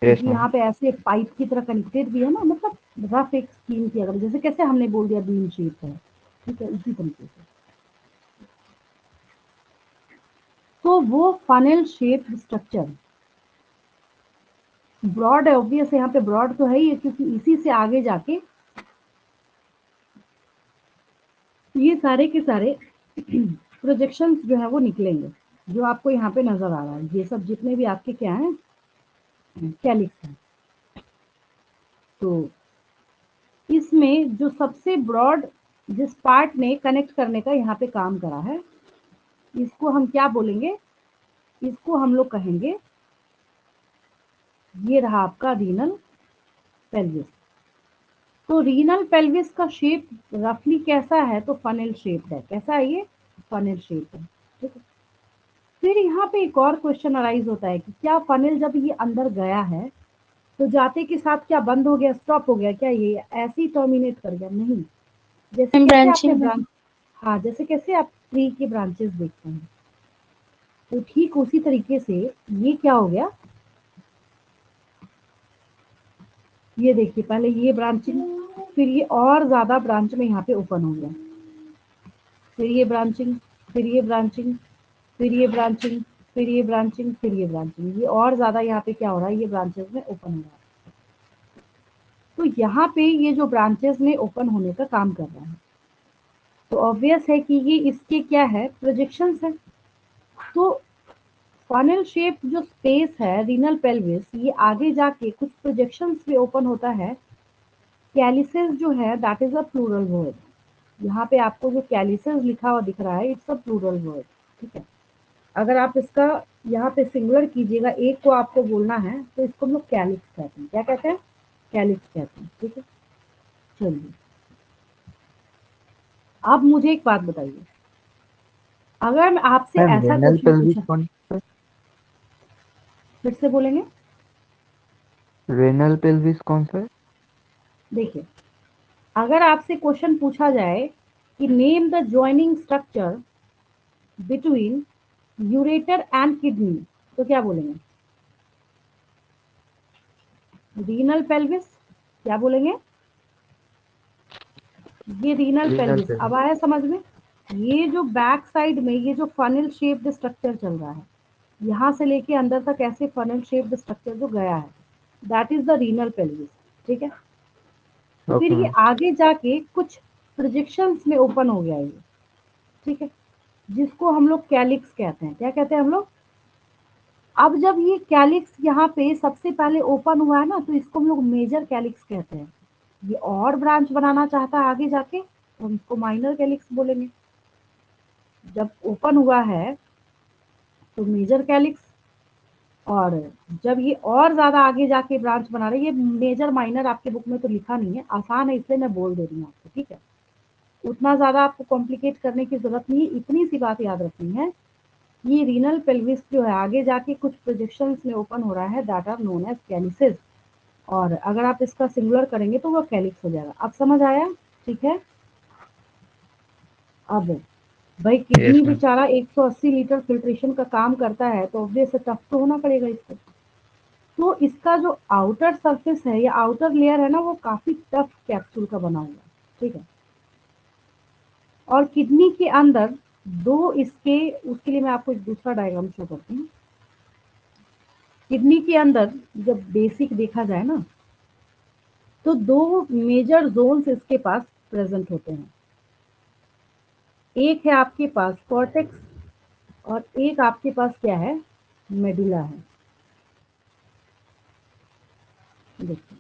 यस क्योंकि मैम। यहाँ पे ऐसे पाइप की तरह कनेक्टेड भी है ना, मतलब रफ एक स्कीम की, अगर जैसे कैसे हमने बोल दिया बीन शेप है, ठीक है, उसी तरीके से। तो वो फनल शेप स्ट्रक्चर ब्रॉड है, ऑब्वियस यहाँ पे ब्रॉड तो है ही है, क्योंकि इसी से आगे जाके ये सारे के सारे प्रोजेक्शंस जो है वो निकलेंगे, जो आपको यहाँ पे नजर आ रहा है। ये सब जितने भी आपके क्या हैं, कैलिक्स हैं। तो इसमें जो सबसे ब्रॉड जिस पार्ट ने कनेक्ट करने का यहाँ पे काम करा है, इसको हम क्या बोलेंगे, इसको हम लोग कहेंगे, ये रहा आपका रीनल पेल्विस। तो रीनल पेल्विस का शेप रफली कैसा है, तो फनल शेप है। कैसा है ये, फनल शेप है, ठीक है। फिर यहाँ पे एक और क्वेश्चन अराइज होता है कि क्या फनल जब ये अंदर गया है तो जाते के साथ क्या बंद हो गया, स्टॉप हो गया क्या, ये ऐसे ही टर्मिनेट कर गया? नहीं। जैसे कैसे आपने ब्रांचिंग में। ब्रांच, हाँ जैसे कैसे आप ट्री के ब्रांचेस देखते हैं, तो ठीक उसी तरीके से ये क्या हो गया, ये देखिए पहले ये ब्रांचिंग, फिर ये और ज्यादा ब्रांच में यहाँ पे ओपन हो गया, फिर ये ब्रांचिंग, फिर ये ब्रांचिंग, फिर ये ब्रांचिंग, फिर ये ब्रांचिंग, फिर ये ब्रांचिंग, ये और ज्यादा यहाँ पे क्या हो रहा है, ये ब्रांचेस में ओपन हो रहा है। तो यहाँ पे ये जो ब्रांचेस में ओपन होने का काम कर रहा है, तो ऑब्वियस है कि ये इसके क्या है, प्रोजेक्शंस है। तो फनल शेप जो स्पेस है रीनल पेल्विस, ये आगे जाके कुछ प्रोजेक्शंस पे ओपन होता है। कैलिसेस जो है that is a plural word, यहाँ पे आपको जो कैलिसेस लिखा हुआ दिख रहा है, इट्स अ प्लूरल वर्ड, ठीक है। अगर आप इसका यहाँ पे सिंगुलर कीजिएगा, एक को आपको बोलना है, तो इसको हम लोग कैलिक्स कहते हैं। क्या कहते हैं, कैलिक्स कहते हैं, ठीक है। चलिए अब मुझे एक बात बताइए, अगर मैं आपसे मैम ऐसा रेनल क्वेश्चन पेल्विस पूछा, कौन सा है? फिर से बोलेंगे। रेनल पेल्विस कौन सा है? देखिए, अगर आपसे क्वेश्चन पूछा जाए कि name the joining structure between ureter and kidney, तो क्या बोलेंगे, रीनल पेल्विस, क्या बोलेंगे, ये रीनल रेनल पेल्विस। अब पेल्विस। आया समझ में, ये जो बैक साइड में ये जो फनल शेप्ड स्ट्रक्चर चल रहा है, यहाँ से लेके अंदर तक ऐसे फनल शेप्ड स्ट्रक्चर जो गया है, that is the renal pelvis, ठीक है। फिर ओके ये मैम। आगे जाके कुछ प्रोजेक्शंस में ओपन हो गया ये, ठीक है, जिसको हम लोग कैलिक्स कहते हैं। क्या कहते हैं हम लोग, अब जब ये कैलिक्स यहाँ पे सबसे पहले ओपन हुआ है ना, तो इसको हम लोग मेजर कैलिक्स कहते हैं। ये और ब्रांच बनाना चाहता है आगे जाके, तो हम इसको माइनर कैलिक्स बोलेंगे। जब ओपन हुआ है तो मेजर कैलिक्स, और जब ये और ज्यादा आगे जाके ब्रांच बना रहे, ये मेजर माइनर आपके बुक में तो लिखा नहीं है, आसान है इसलिए मैं बोल दे रही हूँ आपको, ठीक है। उतना ज्यादा आपको कॉम्प्लिकेट करने की जरूरत नहीं है, इतनी सी बात याद रखनी है। ये रीनल पेल्विस जो है आगे जाके कुछ प्रोजेक्शंस में ओपन हो रहा है, that are known as calyces, और अगर आप इसका सिंगुलर करेंगे तो वो कैलिक्स हो जाएगा। अब समझ आया, ठीक है। अब भाई यस किडनी मैम। बेचारा 180 लीटर फिल्ट्रेशन का काम करता है, तो ऑब्वियस टफ तो होना पड़ेगा इसको। तो इसका जो आउटर सरफेस है या आउटर लेयर है ना, वो काफी टफ कैप्सूल का बना हुआ है, ठीक है। और किडनी के अंदर दो इसके, उसके लिए मैं आपको एक दूसरा डायग्राम शो करती हूँ। किडनी के अंदर जब बेसिक देखा जाए ना, तो दो मेजर जोन्स इसके पास प्रेजेंट होते हैं। एक है आपके पास कॉर्टेक्स, और एक आपके पास क्या है, मेडुला है। देखिए,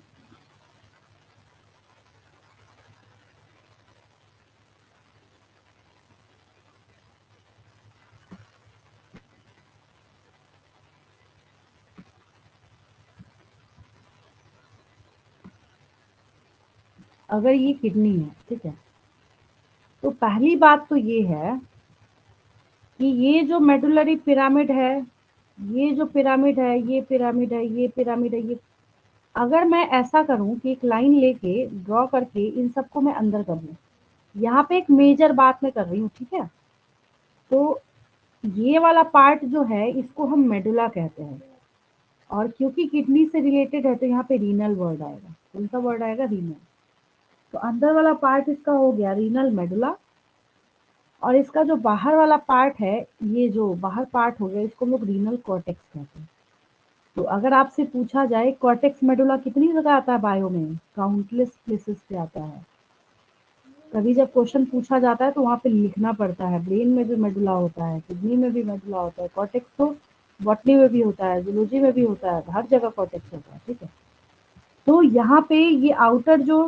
अगर ये किडनी है, ठीक है, तो पहली बात तो ये है कि ये जो मेडुलरी पिरामिड है, ये जो पिरामिड है, ये पिरामिड है, ये पिरामिड है, ये अगर मैं ऐसा करूं कि एक लाइन लेके ड्रॉ करके इन सबको मैं अंदर कर लूं, यहाँ पे एक मेजर बात मैं कर रही हूँ, ठीक है। तो ये वाला पार्ट जो है इसको हम मेडुला कहते हैं, और क्योंकि किडनी से रिलेटेड है तो यहाँ पे रीनल वर्ड आएगा। कौन सा वर्ड आएगा? रीनल। तो अंदर वाला पार्ट इसका हो गया रीनल मेडुला, और इसका जो बाहर वाला पार्ट है, ये जो बाहर पार्ट हो गया, इसको हम लोग रीनल कॉर्टेक्स कहते हैं। तो अगर आपसे पूछा जाए कॉर्टेक्स मेडुला कितनी जगह आता है बायो में, काउंटलेस प्लेसेस पे आता है। कभी जब क्वेश्चन पूछा जाता है तो वहाँ पे लिखना पड़ता है, ब्रेन में भी मेडुला होता है, किडनी में भी मेडुला होता है, कॉर्टेक्स तो बॉटनी में भी होता है, जूलॉजी में भी होता है, हर जगह कॉर्टेक्स होता है, ठीक है। तो यहाँ पे ये आउटर जो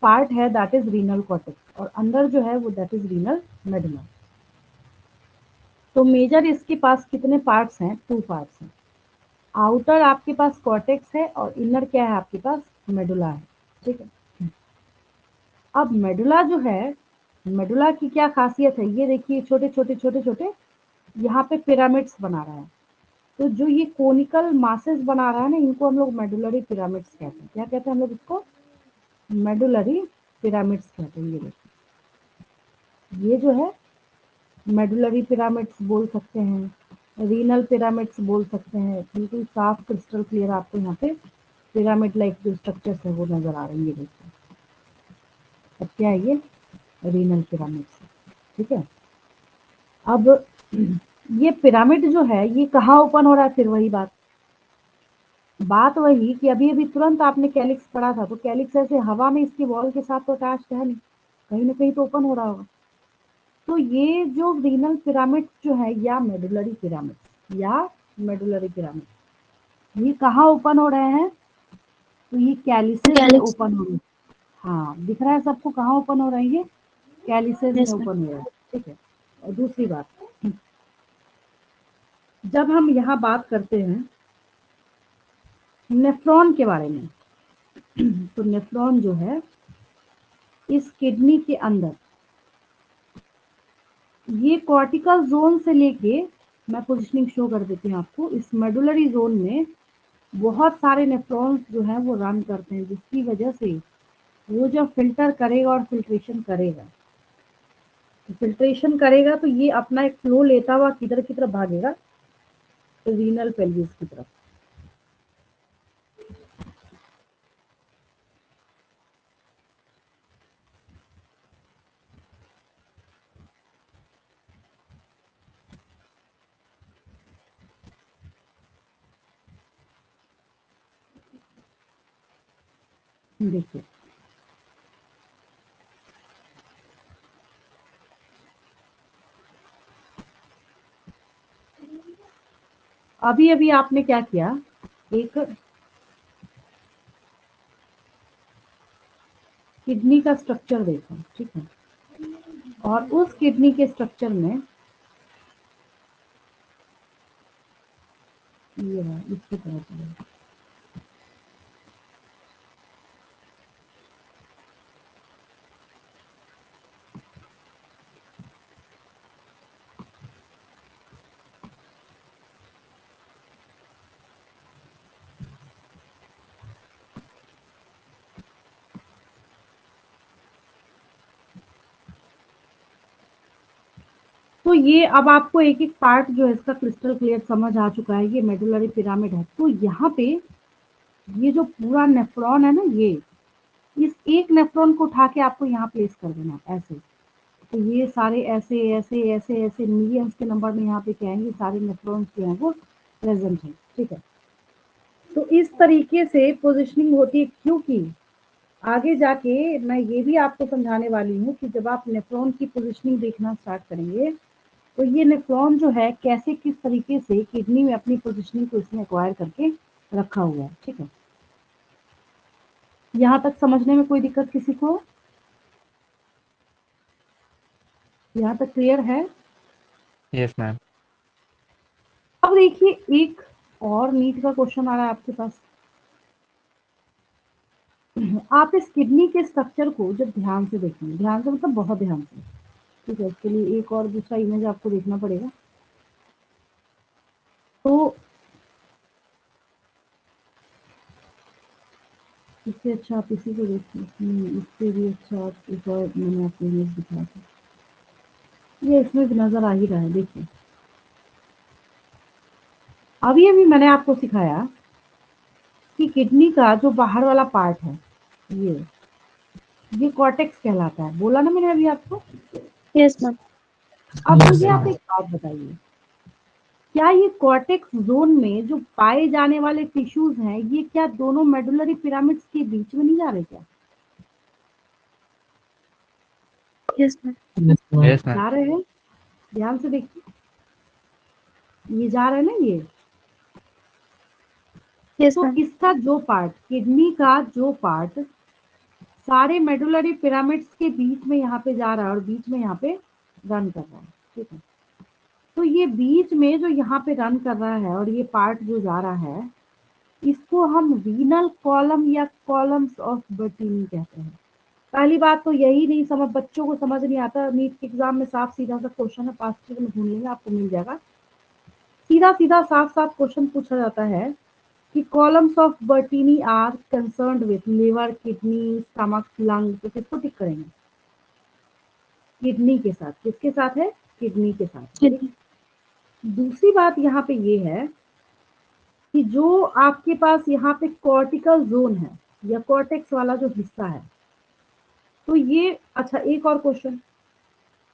पार्ट है दैट इज रीनल कॉर्टेक्स, और अंदर जो है वो दैट इज रीनल मेडुला। तो मेजर इसके पास कितने पार्ट्स हैं? 2 पार्ट्स हैं। आउटर आपके पास कॉर्टेक्स है और इनर क्या है आपके पास? मेडुला है, ठीक है। अब मेडुला जो है, मेडुला की क्या खासियत है, ये देखिए छोटे छोटे छोटे छोटे यहाँ पे पिरामिड्स बना रहा है। तो जो ये कोनिकल मासेस बना रहा है ना, इनको हम लोग मेडुलरी पिरामिड्स कहते हैं। क्या कहते हैं हम लोग इसको? मेडुलरी पिरामिड्स कहते हैं। ये देखिए, ये जो है मेडुलरी पिरामिड्स बोल सकते हैं, रीनल पिरामिड्स बोल सकते हैं। बिल्कुल साफ क्रिस्टल क्लियर आपको यहाँ पे पिरामिड लाइक जो स्ट्रक्चर्स है वो नजर आ रही है। देखिए, अब क्या है? ये रीनल पिरामिड्स, ठीक है। अब ये पिरामिड जो है ये कहाँ ओपन हो रहा है? फिर वही बात वही कि अभी अभी तुरंत आपने कैलिक्स पढ़ा था, तो कैलिक्स ऐसे हवा में इसकी वॉल के साथ तो अटैच है नहीं, कहीं ना कहीं तो ओपन हो रहा होगा। तो ये जो रीनल पिरामिड जो है या मेडुलरी पिरामिड, ये कहाँ ओपन हो रहे हैं? तो ये कैलिसेस में कैलिक्स। ओपन हो रहे हैं। हाँ, दिख रहा है सबको कहाँ ओपन हो रहा है? ये कैलिसेस में यस मैम। ओपन हो रहा है, ठीक है। और दूसरी बात, जब हम यहाँ बात करते हैं नेफ्रॉन के बारे में, तो नेफ्रॉन जो है इस किडनी के अंदर, ये कॉर्टिकल जोन से लेके, मैं पोजिशनिंग शो कर देती हूँ आपको, इस मेडुलरी जोन में बहुत सारे नेफ्रॉन्स जो हैं वो रन करते हैं, जिसकी वजह से वो जब फिल्टर करेगा और फिल्ट्रेशन करेगा, तो फिल्ट्रेशन करेगा तो ये अपना एक फ्लो लेता हुआ किधर की तरफ भागेगा? रीनल पेल्विस की तरफ। देखिए, अभी अभी आपने क्या किया, एक किडनी का स्ट्रक्चर देखा, ठीक है। और उस किडनी के स्ट्रक्चर में ये है, इसकी तरह चलेगा। तो ये अब आपको एक एक पार्ट जो है इसका क्रिस्टल क्लियर समझ आ चुका है। ये मेडुलरी पिरामिड है। तो यहाँ पे ये जो पूरा नेफ्रॉन है ना, ये इस एक नेफ्रॉन को उठा के आपको यहाँ प्लेस कर देना ऐसे। तो ये सारे ऐसे ऐसे ऐसे ऐसे मिलियंस के नंबर में यहाँ पे क्या है, ये सारे नेफ्रॉन्स जो हैं वो प्रेजेंट है, ठीक है। तो इस तरीके से पोजिशनिंग होती है, क्योंकि आगे जाके मैं ये भी आपको समझाने वाली हूँ कि जब आप नेफ्रॉन की पोजिशनिंग देखना स्टार्ट करेंगे, तो ये नेफ्रॉन जो है कैसे किस तरीके से किडनी में अपनी पोजिशनिंग को इसने एक्वायर करके रखा हुआ है, ठीक है। यहाँ तक समझने में कोई दिक्कत किसी को? यहाँ तक क्लियर है? Yes ma'am. अब देखिए, एक और नीट का क्वेश्चन आ रहा है आपके पास। आप इस किडनी के स्ट्रक्चर को जब ध्यान से देखेंगे, ध्यान से मतलब बहुत ध्यान से, ठीक है। इसके लिए एक और दूसरा इमेज आपको देखना पड़ेगा। तो इससे अच्छा आप इसी को देखिए, इससे भी अच्छा आप एक और मैंने आपको इमेज दिखाया था, ये इसमें भी नजर आ ही रहा है। देखिए अभी अभी मैंने आपको सिखाया कि किडनी का जो बाहर वाला पार्ट है ये कॉर्टेक्स कहलाता है, बोला ना मैंने अभी आपको। Yes ma'am. अब मुझे आप एक बात बताइए, क्या ये कॉर्टेक्स जोन में जो पाए जाने वाले टिश्यूज हैं ये क्या दोनों मेडुलरी पिरामिड्स के बीच में नहीं जा रहे क्या? Yes ma'am. Yes ma'am. जा रहे हैं, ध्यान से देखिए, ये जा रहे हैं ना ये। यस तो मैम। इसका जो पार्ट, किडनी का जो पार्ट सारे मेडुलरी पिरामिड्स के बीच में यहाँ पे जा रहा है और बीच में यहाँ पे रन कर रहा है, ठीक है। तो ये बीच में जो यहाँ पे रन कर रहा है और ये पार्ट जो जा रहा है इसको हम वीनल कॉलम या कॉलम्स ऑफ बर्टीनी कहते हैं। पहली बात तो यही नहीं समझ, बच्चों को समझ नहीं आता, नीट के एग्जाम में साफ सीधा सा क्वेश्चन है, पास में ढूंढ लेंगे आपको मिल जाएगा, सीधा सीधा साफ साफ क्वेश्चन पूछा जाता है कि columns of Bertini are concerned with liver, kidney, stomach, lung, तो किसको टिक करेंगे? किडनी के साथ। किसके साथ है? किडनी के साथ, ठीक है। दूसरी बात यहाँ पे ये है कि जो आपके पास यहाँ पे कॉर्टिकल जोन है या कॉर्टेक्स वाला जो हिस्सा है, तो ये अच्छा एक और क्वेश्चन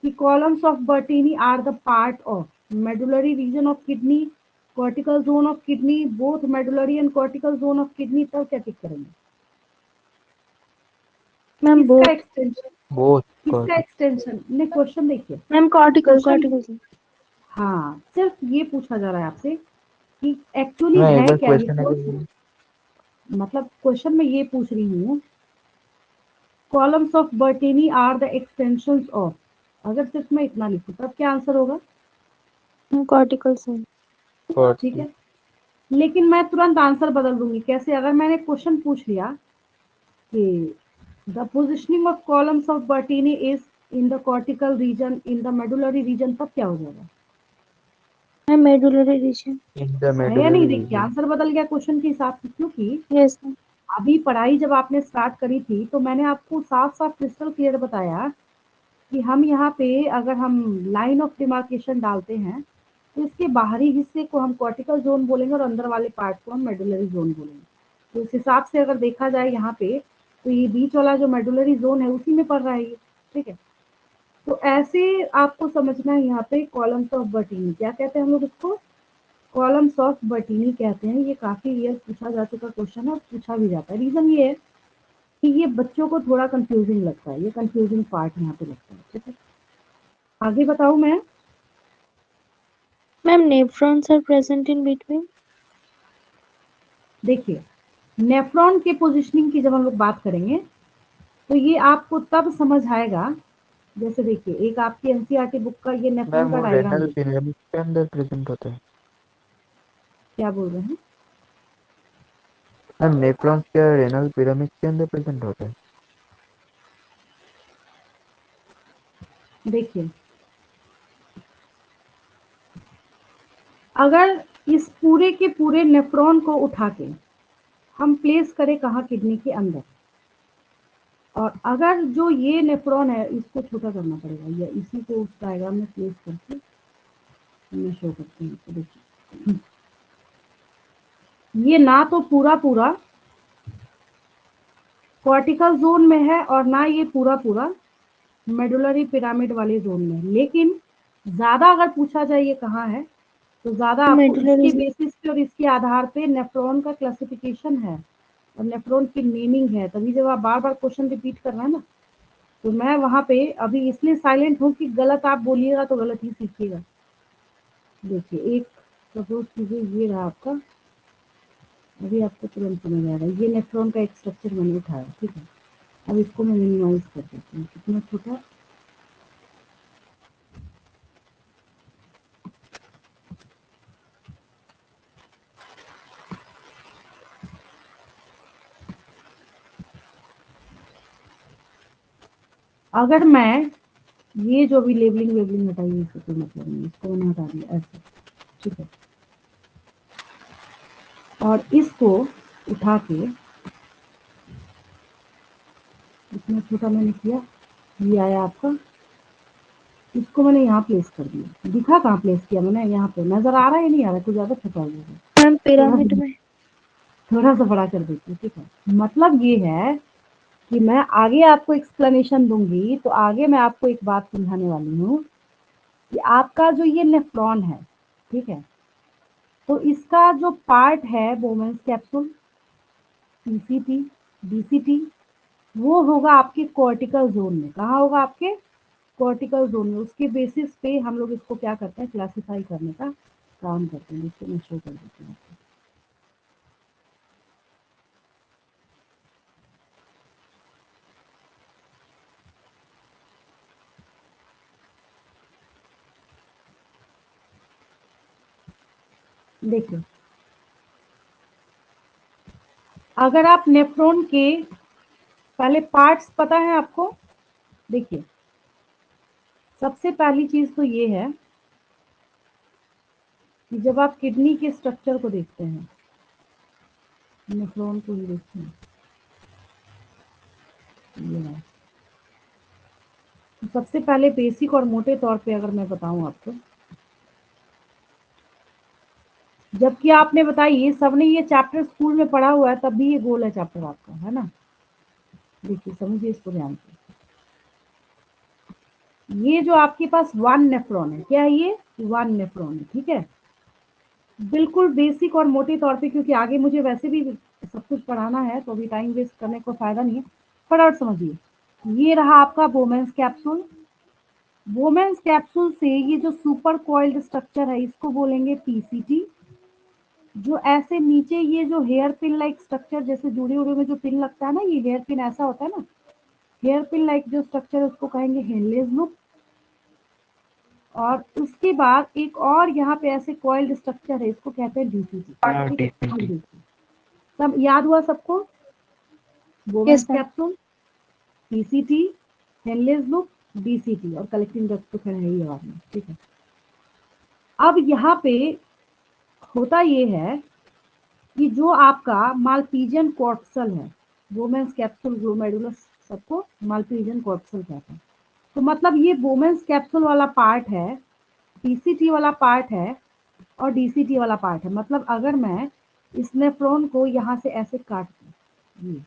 कि columns of Bertini are the part of medullary region of kidney, cortical zone of kidney, both medullary and cortical zone of kidney, तब क्या टिक करेंगे? मैम किसका बोथ। एक्सटेंशन? बोथ किसका कॉर्टेक्स। एक्सटेंशन ने क्वेश्चन देखिए, मैम कॉर्टिकल क्वेश्चन, कॉर्टिकल। हाँ सिर्फ ये पूछा जा रहा है आपसे कि एक्चुअली मैं एक है बार क्या ये क्वेश्चन तो, मतलब क्वेश्चन में ये पूछ रही हूँ columns of Bertini are the extensions of, अगर सिर्फ मैं इतना लिखूं तब क्या आंसर होगा? कॉर्टिकल से। ठीक है, लेकिन मैं तुरंत आंसर बदल दूंगी। कैसे? अगर मैंने क्वेश्चन पूछ लिया कि the positioning of columns of Bertini is in the cortical region in the medullary region, तब क्या हो जाएगा? Ma'am medullary region. In the है या नहीं? मेडुलरी देखिए रीजन। आंसर बदल गया क्वेश्चन के हिसाब से, क्योंकि यस मैम। अभी पढ़ाई जब आपने स्टार्ट करी थी तो मैंने आपको साफ साफ क्रिस्टल क्लियर बताया कि हम यहाँ पे अगर हम लाइन ऑफ डिमार्केशन डालते हैं तो इसके बाहरी हिस्से को हम कॉर्टिकल जोन बोलेंगे और अंदर वाले पार्ट को हम मेडुलरी जोन बोलेंगे। तो इस हिसाब से अगर देखा जाए यहाँ पे तो ये बीच वाला जो मेडुलरी जोन है उसी में पड़ रहा है ये, ठीक है। तो ऐसे आपको समझना है यहाँ पे कॉलम्स ऑफ बर्टीनी क्या कहते हैं हम लोग इसको, कॉलम्स ऑफ बर्टीनी कहते हैं। ये काफी रियल पूछा जा चुका क्वेश्चन है और पूछा भी जाता है। रीजन ये है कि ये बच्चों को थोड़ा कंफ्यूजिंग लगता है, ये कंफ्यूजिंग पार्ट यहाँ पे लगता है, ठीक है। आगे बताऊं मैं? Ma'am nephrons are present in between. देखिए नेफ्रॉन के पोजीशनिंग की जब हम लोग बात करेंगे तो ये आपको तब समझ आएगा, जैसे देखिए एक आपकी एनसीईआरटी बुक का ये नेफ्रॉन मैम का वो डायग्राम रेनल देखिए। पिरामिड के अंदर प्रेजेंट होता है। क्या बोल रहे हैं? मैम नेफ्रॉन्स क्या रेनल पिरामिड के अंदर प्रेजेंट होता है? देखिए अगर इस पूरे के पूरे नेफ्रॉन को उठा के हम प्लेस करें कहाँ, किडनी के अंदर, और अगर जो ये नेफ्रॉन है इसको छोटा करना पड़ेगा या इसी को उस डायग्राम में प्लेस करके मैं शो करती हूँ, तो देखिए ये ना तो पूरा पूरा कॉर्टिकल जोन में है और ना ये पूरा पूरा मेडुलरी पिरामिड वाले जोन में, लेकिन ज्यादा अगर पूछा जाए ये कहाँ है तो ज्यादा आपको मेडुलरी। इसके बेसिस पे और इसके आधार पे नेफ्रॉन का क्लासिफिकेशन है और नेफ्रॉन की नेमिंग है। तभी जब आप बार बार क्वेश्चन रिपीट कर रहे हैं ना, तो मैं वहां पे अभी इसलिए साइलेंट हूँ कि गलत आप बोलिएगा तो गलत ही सीखिएगा। देखिए एक सपोज कीजिए ये रहा आपका, अभी आपको तुरंत समझ आएगा, ये नेफ्रॉन का एक स्ट्रक्चर मैंने उठाया, ठीक है। अब इसको मैं मिनिमाइज कर देती हूँ, कितना छोटा, अगर मैं ये जो भी लेबलिंग वेबलिंग हटाइए इससे कोई मतलब नहीं, इसको मैंने हटा दिया ऐसे, ठीक है। और इसको उठा के इतना छोटा मैंने किया, ये आया आपका, इसको मैंने यहाँ प्लेस कर दिया। दिखा कहाँ प्लेस किया मैंने? यहाँ पे नजर आ रहा है या नहीं आ रहा? कुछ ज्यादा छोटा हो गया, मैम पिरामिड में। थोड़ा सा बड़ा कर देती हूँ, ठीक है। मतलब ये है कि मैं आगे आपको एक्सप्लेनेशन दूंगी, तो आगे मैं आपको एक बात समझाने वाली हूँ कि आपका जो ये नेफ्रॉन है, ठीक है, तो इसका जो पार्ट है बोमेंस कैप्सूल, पीसीटी, डीसीटी, वो होगा आपके कॉर्टिकल जोन में। कहाँ होगा? आपके कॉर्टिकल जोन में। उसके बेसिस पे हम लोग इसको क्या करते हैं, क्लासिफाई करने का काम करते हैं। इसको मैं शो कर देती हूँ आपको। देखिए, अगर आप नेफ्रॉन के पहले पार्ट्स पता है आपको, देखिए सबसे पहली चीज तो ये है कि जब आप किडनी के स्ट्रक्चर को देखते हैं, नेफ्रॉन को ही देखते हैं, ये है। तो सबसे पहले बेसिक और मोटे तौर पे अगर मैं बताऊं आपको, जबकि आपने बताया ये सबने ये चैप्टर स्कूल में पढ़ा हुआ है, तब भी ये गोल है चैप्टर आपका, है ना? देखिए समझिए इसको ध्यान से। ये जो आपके पास वन नेफ्रॉन है, क्या है ये? वन नेफ्रॉन है, ठीक है। बिल्कुल बेसिक और मोटे तौर पे, क्योंकि आगे मुझे वैसे भी सब कुछ पढ़ाना है, तो अभी टाइम वेस्ट करने को फायदा नहीं है, फटाफट समझिए। ये रहा आपका बोमेंस कैप्सूल। वोमेन्स कैप्सूल से ये जो सुपर कॉइल्ड स्ट्रक्चर है, इसको बोलेंगे पीसीटी। जो ऐसे नीचे ये जो हेयर पिन लाइक स्ट्रक्चर, जैसे जुड़े उड़े में जो पिन लगता है ना, ये हेयर पिन ऐसा होता है ना, हेयर पिन लाइक जो स्ट्रक्चर है उसको कहेंगे हेनलेस लूप। और उसके बाद एक और यहाँ पे ऐसे कॉइल्ड स्ट्रक्चर है, इसको कहते हैं डीसीटी, ठीक है। अब DCT। देखिए, सब याद हुआ सबको? Women's yes ma'am. Capsule, PCT, Henle's loop, DCT, और कलेक्टिंग डक्ट तो खैर है ही आवाज में, ठीक है। अब यहाँ पे होता ये है कि जो आपका मालपीजियन कॉर्पसल है, वोमेन्स कैप्सूल, ग्लोमेडुलस, सबको मालपीजियन कॉर्पसल कहते हैं। तो मतलब ये वोमेन्स कैप्सूल वाला पार्ट है, पीसीटी वाला पार्ट है, और डीसीटी वाला पार्ट है। मतलब अगर मैं इस नेफ्रॉन को यहाँ से ऐसे काट दूं, ये,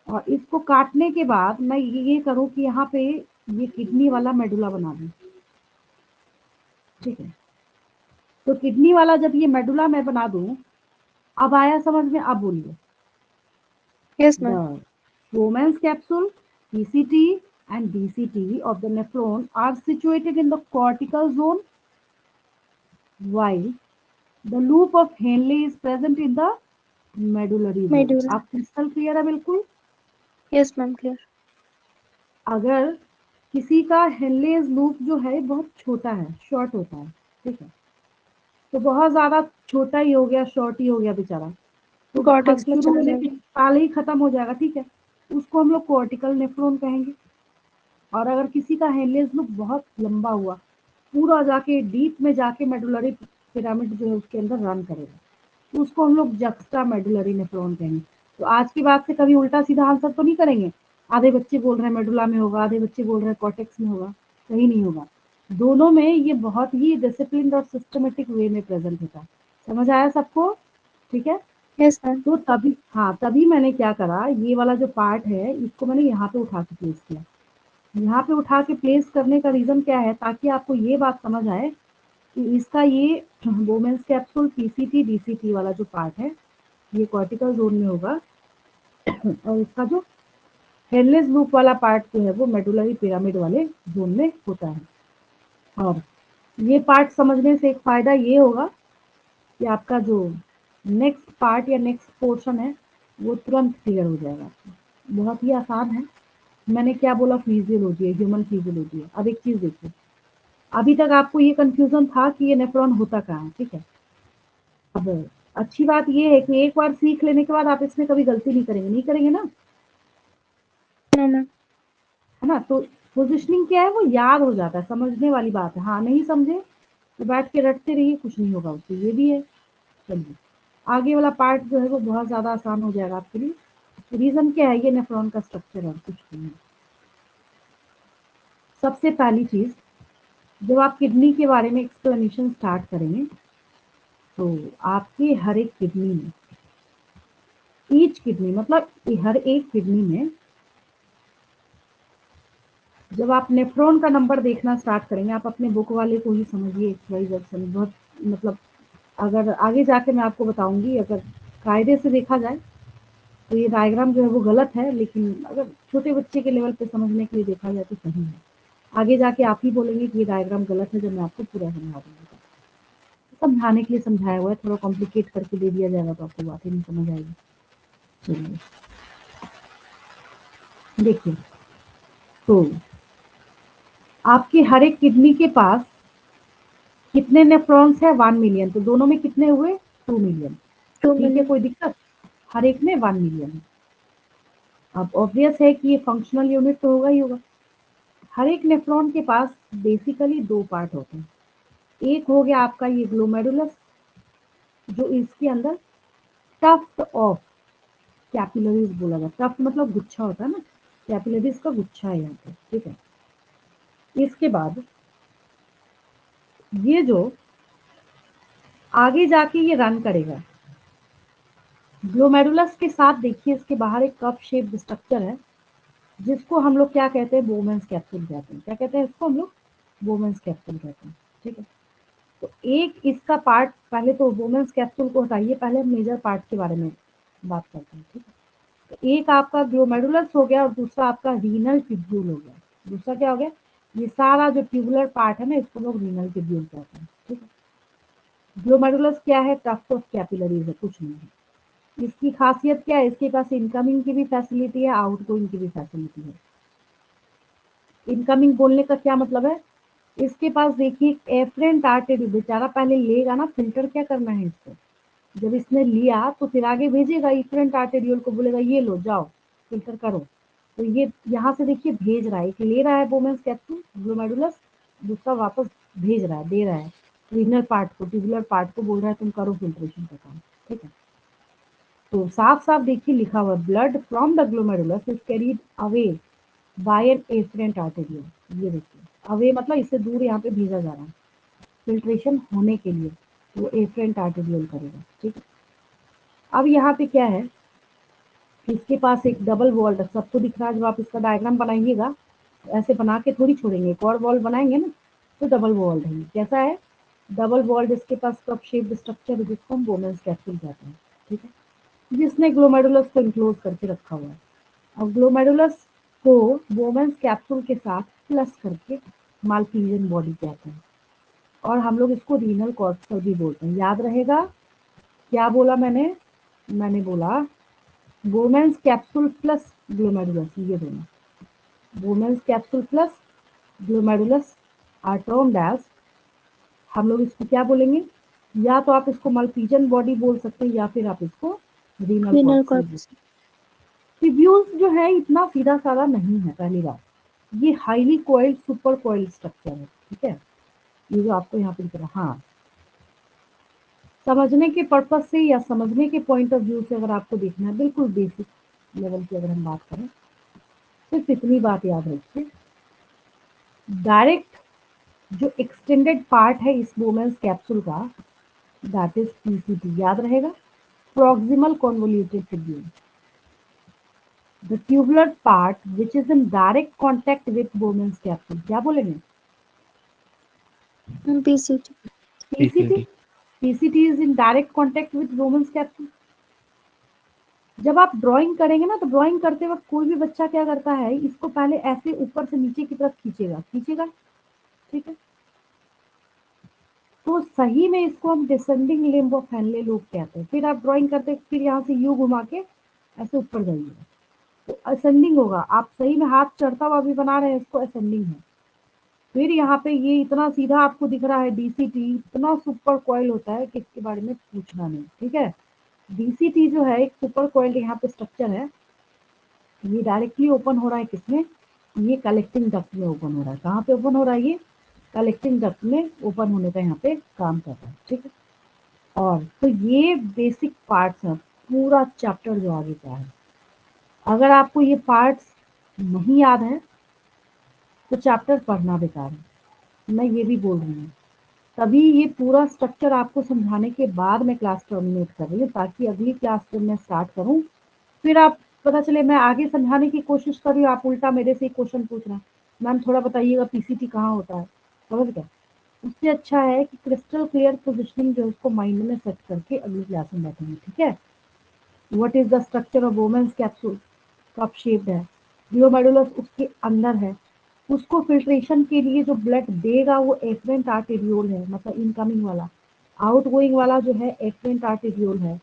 और इसको काटने के बाद मैं ये करूं कि यहाँ पे ये किडनी वाला मेडुला बना दूं, ठीक है। तो किडनी वाला जब ये मेडुला मैं बना दूं, अब आया समझ में? अब बोलिए। Yes ma'am. The Bowman's capsule, PCT and DCT of the nephron are situated in the cortical zone, while the loop of Henle is present in the medullary zone. Medulla. आप क्रिस्टल क्लियर है बिल्कुल? Yes ma'am clear. अगर किसी का हेनलेज लूप जो है बहुत छोटा है, शॉर्ट होता है, ठीक है, तो बहुत ज्यादा छोटा ही हो गया, शॉर्ट ही हो गया बेचारा, तो कॉर्टेक्स में शुरू चला होने के जाएगा। साल ही खत्म हो जाएगा, ठीक है। उसको हम लोग कॉर्टिकल नेफ्रॉन कहेंगे। और अगर किसी का हेनलेज लूप बहुत लंबा हुआ, पूरा जाके डीप में जाके मेडुलरी पिरामिड जो है उसके अंदर रन करेगा, तो उसको हम लोग जक्स्टा मेडुलरी नेफ्रॉन कहेंगे। तो आज की बात से कभी उल्टा सीधा आंसर तो नहीं करेंगे, आधे बच्चे बोल रहे हैं मेडुला में होगा, आधे बच्चे बोल रहे हैं कॉर्टेक्स में होगा, कहीं नहीं होगा। दोनों में ये बहुत ही डिसिप्लिन और सिस्टमेटिक वे में प्रेजेंट होता है। समझ आया सबको? ठीक है। Yes ma'am. तो तभी, हाँ, तभी मैंने क्या करा, ये वाला जो पार्ट है इसको मैंने यहाँ पे उठा के प्लेस किया। यहाँ पे उठा के प्लेस करने का रीजन क्या है, ताकि आपको ये बात समझ आए कि इसका ये वोमेन्स कैप्सूल पीसीटी डीसीटी वाला जो पार्ट है, ये कॉर्टिकल जोन में होगा, और इसका जो हेडलेस लूप वाला पार्ट जो है वो मेडुलरी पिरामिड वाले जोन में होता है। और ये पार्ट समझने से एक फायदा ये होगा कि आपका जो नेक्स्ट पार्ट या नेक्स्ट पोर्शन है वो तुरंत क्लियर हो जाएगा आपको। बहुत ही आसान है। मैंने क्या बोला? फिजियोलॉजी है, ह्यूमन फिजियोलॉजी है। अब एक चीज देखिए, अभी तक आपको ये कंफ्यूजन था कि ये नेफ्रॉन होता कहाँ है, ठीक है। अब अच्छी बात ये है कि एक बार सीख लेने के बाद आप इसमें कभी गलती नहीं करेंगे, नहीं करेंगे ना, नो मैम। है ना? तो पोजिशनिंग क्या है वो याद हो जाता है, समझने वाली बात है। हाँ, नहीं समझे तो बैठ के रटते रहिए, कुछ नहीं होगा उससे, ये भी है। चलिए, आगे वाला पार्ट जो है वो बहुत ज़्यादा आसान हो जाएगा आपके लिए। रीजन क्या है, ये नेफ्रॉन का स्ट्रक्चर है, कुछ नहीं है। सबसे पहली चीज, जब आप किडनी के बारे में एक्सप्लेनेशन स्टार्ट करेंगे तो आपके हर एक किडनी में, ईच किडनी मतलब हर एक किडनी में, जब आप नेफ्रॉन का नंबर देखना स्टार्ट करेंगे, आप अपने बुक वाले को ही समझिए, बहुत मतलब, अगर आगे जाके मैं आपको बताऊंगी, अगर कायदे से देखा जाए तो ये डायग्राम जो है वो गलत है, लेकिन अगर छोटे बच्चे के लेवल पे समझने के लिए देखा जाए तो सही है। आगे जाके आप ही बोलेंगे कि ये डायग्राम गलत है, जब मैं आपको पूरा समझा दूंगी। समझाने के लिए समझाया हुआ है, थोड़ा कॉम्प्लिकेट करके दे दिया जाएगा तो आपको बात ही नहीं समझ आएगी। चलिए देखिए, तो आपकी हर एक किडनी के पास कितने नेफ्रॉन्स है? 1 मिलियन। तो दोनों में कितने हुए? 2 मिलियन। 2 ठीक है, मिलियन। कोई दिक्कत? हर एक में 1 मिलियन है। अब ऑब्वियस है कि ये फंक्शनल यूनिट तो होगा ही होगा। हर एक नेफ्रॉन के पास बेसिकली 2 पार्ट होते हैं। एक हो गया आपका ये ग्लोमेरुलस, जो इसके अंदर टफ्ट ऑफ कैपिलरीज बोला जाता है। टफ्ट मतलब गुच्छा होता है ना, कैपिलरीज का गुच्छा है यहाँ पे, ठीक है। इसके बाद ये जो आगे जाके ये रन करेगा, ग्लोमेरुलस के साथ देखिए इसके बाहर एक कप शेप्ड स्ट्रक्चर है, जिसको हम लोग क्या कहते हैं? बोमेंस कैप्सूल कहते हैं। क्या कहते हैं इसको हम लोग? बोमेंस कैप्सूल कहते हैं, ठीक है। तो एक इसका पार्ट, पहले तो वुमेन्स कैप्सूल को हटाइए, पहले हम मेजर पार्ट के बारे में बात करते हैं, ठीक है। तो एक आपका ग्लोमेरुलस हो गया और दूसरा आपका रीनल ट्यूब्यूल हो गया। दूसरा क्या हो गया? ये सारा जो ट्यूबुलर पार्ट है ना, इसको लोग रीनल ट्यूब्यूल कहते हैं, ठीक है। ग्लोमेरुलस क्या है? टफ्ट ऑफ कैपिलरीज है, कुछ नहीं है। इसकी खासियत क्या है? इसके पास इनकमिंग की भी फैसिलिटी है, आउटगोइंग की भी फैसिलिटी है। इनकमिंग बोलने का क्या मतलब है? इसके पास देखिए एफरेंट आर्टरी, बेचारा पहले लेगा ना, फिल्टर क्या करना है इसको, जब इसने लिया तो फिर आगे भेजेगा इफरेंट आर्टेरियल को, बोलेगा ये लो जाओ फिल्टर करो। तो ये यहाँ से देखिए भेज रहा है, एक ले रहा है बोमेंस कैप्सूल ग्लोमेरुलस, दूसरा वापस भेज रहा है, दे रहा है रीनल पार्ट को, ट्यूबुलर पार्ट को, बोल रहा है तुम करो फिल्ट्रेशन का काम, ठीक है। तो साफ साफ देखिए लिखा हुआ, blood from the glomerulus is carried away by an efferent arterial. ये देखिए अवे मतलब इससे दूर यहाँ पे भेजा जा रहा है फिल्ट्रेशन होने के लिए, तो वो एफरेंट आर्टेरियल करेगा, ठीक है। अब यहाँ पे क्या है, इसके पास एक डबल वॉल्ड, सबको दिख रहा है, जब आप इसका डायग्राम बनाइएगा ऐसे बना के थोड़ी छोड़ेंगे, एक और वॉल बनाएंगे ना, तो डबल वॉल्ड है। कैसा है? Double walled. इसके पास कप शेप्ड स्ट्रक्चर है, जिसको हम बोमेंस कैप्सूल कहते हैं, ठीक है, जिसने ग्लोमेरुलस को इनक्लोज करके रखा हुआ है। अब ग्लोमेरुलस को बोमेंस कैप्सूल के साथ प्लस करके माल्पीजियन बॉडी कहते हैं, और हम लोग इसको रीनल कॉर्पस भी बोलते हैं। याद रहेगा क्या बोला मैंने? मैंने बोला वुमेन्स कैप्सूल प्लस ग्लोमेरुलस, ये दोनों Bowman's capsule plus glomerulus are termed as, हम लोग इसको क्या बोलेंगे? या तो आप इसको मल्पीजन बॉडी बोल सकते हैं, या फिर आप इसको रीनल रीनल कॉर्पस बोल। कॉर्पस। ट्यूब्यूल्स जो है इतना सीधा साधा नहीं है, पहली बात, ये highly coiled super coiled structure है, ठीक है। ये जो आपको यहाँ पे दिख रहा है, हाँ, समझने के पर्पज से या समझने के पॉइंट ऑफ व्यू से अगर आपको देखना है, बिल्कुल बेसिक लेवल की अगर हम बात करें, सिर्फ इतनी बात याद रखिए, डायरेक्ट जो एक्सटेंडेड पार्ट है इस वुमेन्स कैप्सूल का, दैट इज पीसीटी, याद रहेगा, proximal convoluted tubule, the tubular part which is in direct contact with women's capsule, क्या बोलेंगे? PCT. PCT. PCT is in direct contact with Bowman's capsule. जब आप ड्राइंग करेंगे ना, तो ड्राइंग करते वक्त कोई भी बच्चा क्या करता है, इसको पहले ऐसे ऊपर से नीचे की तरफ खींचेगा खींचेगा, ठीक है। तो सही में इसको हम descending limb of Henle loop कहते हैं। फिर आप ड्राइंग करते फिर यहाँ से यू घुमा के ऐसे ऊपर जाइएगा, तो असेंडिंग होगा। आप सही में हाथ चढ़ता हुआ भी बना रहे हैं, इसको असेंडिंग है। फिर यहाँ पे ये इतना सीधा आपको दिख रहा है डीसीटी, इतना सुपर कॉइल होता है कि इसके बारे में पूछना नहीं, ठीक है। डीसीटी जो है एक सुपर कॉइल्ड यहाँ पे स्ट्रक्चर है, ये डायरेक्टली ओपन हो रहा है किसमें? ये कलेक्टिंग डक्ट में ओपन हो रहा है। कहाँ पे ओपन हो रहा है? ये कलेक्टिंग डक्ट में ओपन होने का यहाँ पे काम कर रहा है, ठीक है। और तो ये बेसिक पार्ट्स हैं, पूरा चैप्टर जो आगे का है। अगर आपको ये पार्ट्स नहीं याद है तो चैप्टर पढ़ना बेकार है, मैं ये भी बोल रही हूँ। तभी ये पूरा स्ट्रक्चर आपको समझाने के बाद मैं क्लास टर्मिनेट कर रही हूँ, ताकि अगली क्लास जब मैं स्टार्ट करूँ फिर आप पता चले मैं आगे समझाने की कोशिश कर रही हूँ, आप उल्टा मेरे से ही क्वेश्चन पूछ रहे हैं, मैम थोड़ा बताइएगा पीसीटी कहाँ होता है, समझ गए? उससे अच्छा है कि क्रिस्टल क्लियर पोजिशनिंग जो है उसको माइंड में सेट करके अगली क्लास में बैठेंगे, ठीक है? What is the structure of women's capsule, cup shaped है, ग्लोमेरुलस उसके अंदर है, उसको फिल्ट्रेशन के लिए जो ब्लड देगा वो एफरेंट आर्टेरियोल है, मतलब इनकमिंग वाला, आउटगोइंग वाला जो है एफरेंट आर्टेरियोल है।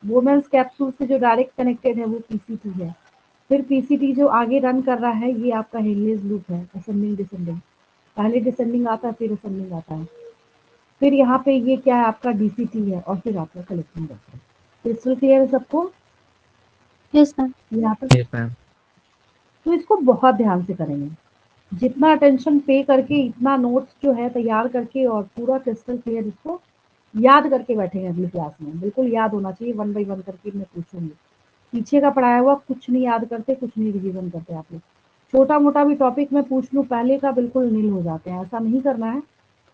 वोमेन्स कैप्सूल से जो डायरेक्ट कनेक्टेड है वो पीसीटी है। फिर पीसीटी जो आगे रन कर रहा है ये आपका हेनलेज लूप है, असेंडिंग डिसेंडिंग, पहले डिसेंडिंग आता है फिर असेंडिंग आता है। फिर यहाँ पे ये क्या है आपका डीसीटी है और फिर आपका कलेक्टिंग है। क्रिस्टल क्लियर है सबको यस मैम। यहाँ तक? Yes ma'am. तो इसको बहुत ध्यान से करेंगे, जितना अटेंशन पे करके इतना नोट्स जो है तैयार करके और पूरा क्रिस्टल क्लियर इसको याद करके बैठेंगे अगली क्लास में, बिल्कुल याद होना चाहिए, 1 बाय 1 करके मैं पूछूंगी। पीछे का पढ़ाया हुआ कुछ नहीं याद करते, कुछ नहीं रिवीजन करते आप लोग, छोटा मोटा भी टॉपिक मैं पूछ लूँ पहले का बिल्कुल नील हो जाते हैं, ऐसा नहीं करना है।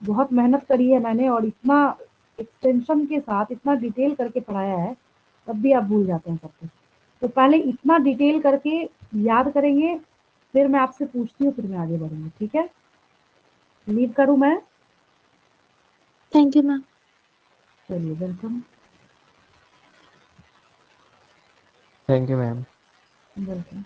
बहुत मेहनत करी है मैंने और इतना एक्सटेंशन के साथ इतना डिटेल करके पढ़ाया है, तब भी आप भूल जाते हैं सब कुछ। तो पहले इतना डिटेल करके याद करेंगे, फिर मैं आपसे पूछती हूँ, फिर मैं आगे बढ़ूंगी, ठीक है? लीव करूँ मैं? Thank you ma'am. चलिए, welcome. Thank you ma'am. Welcome.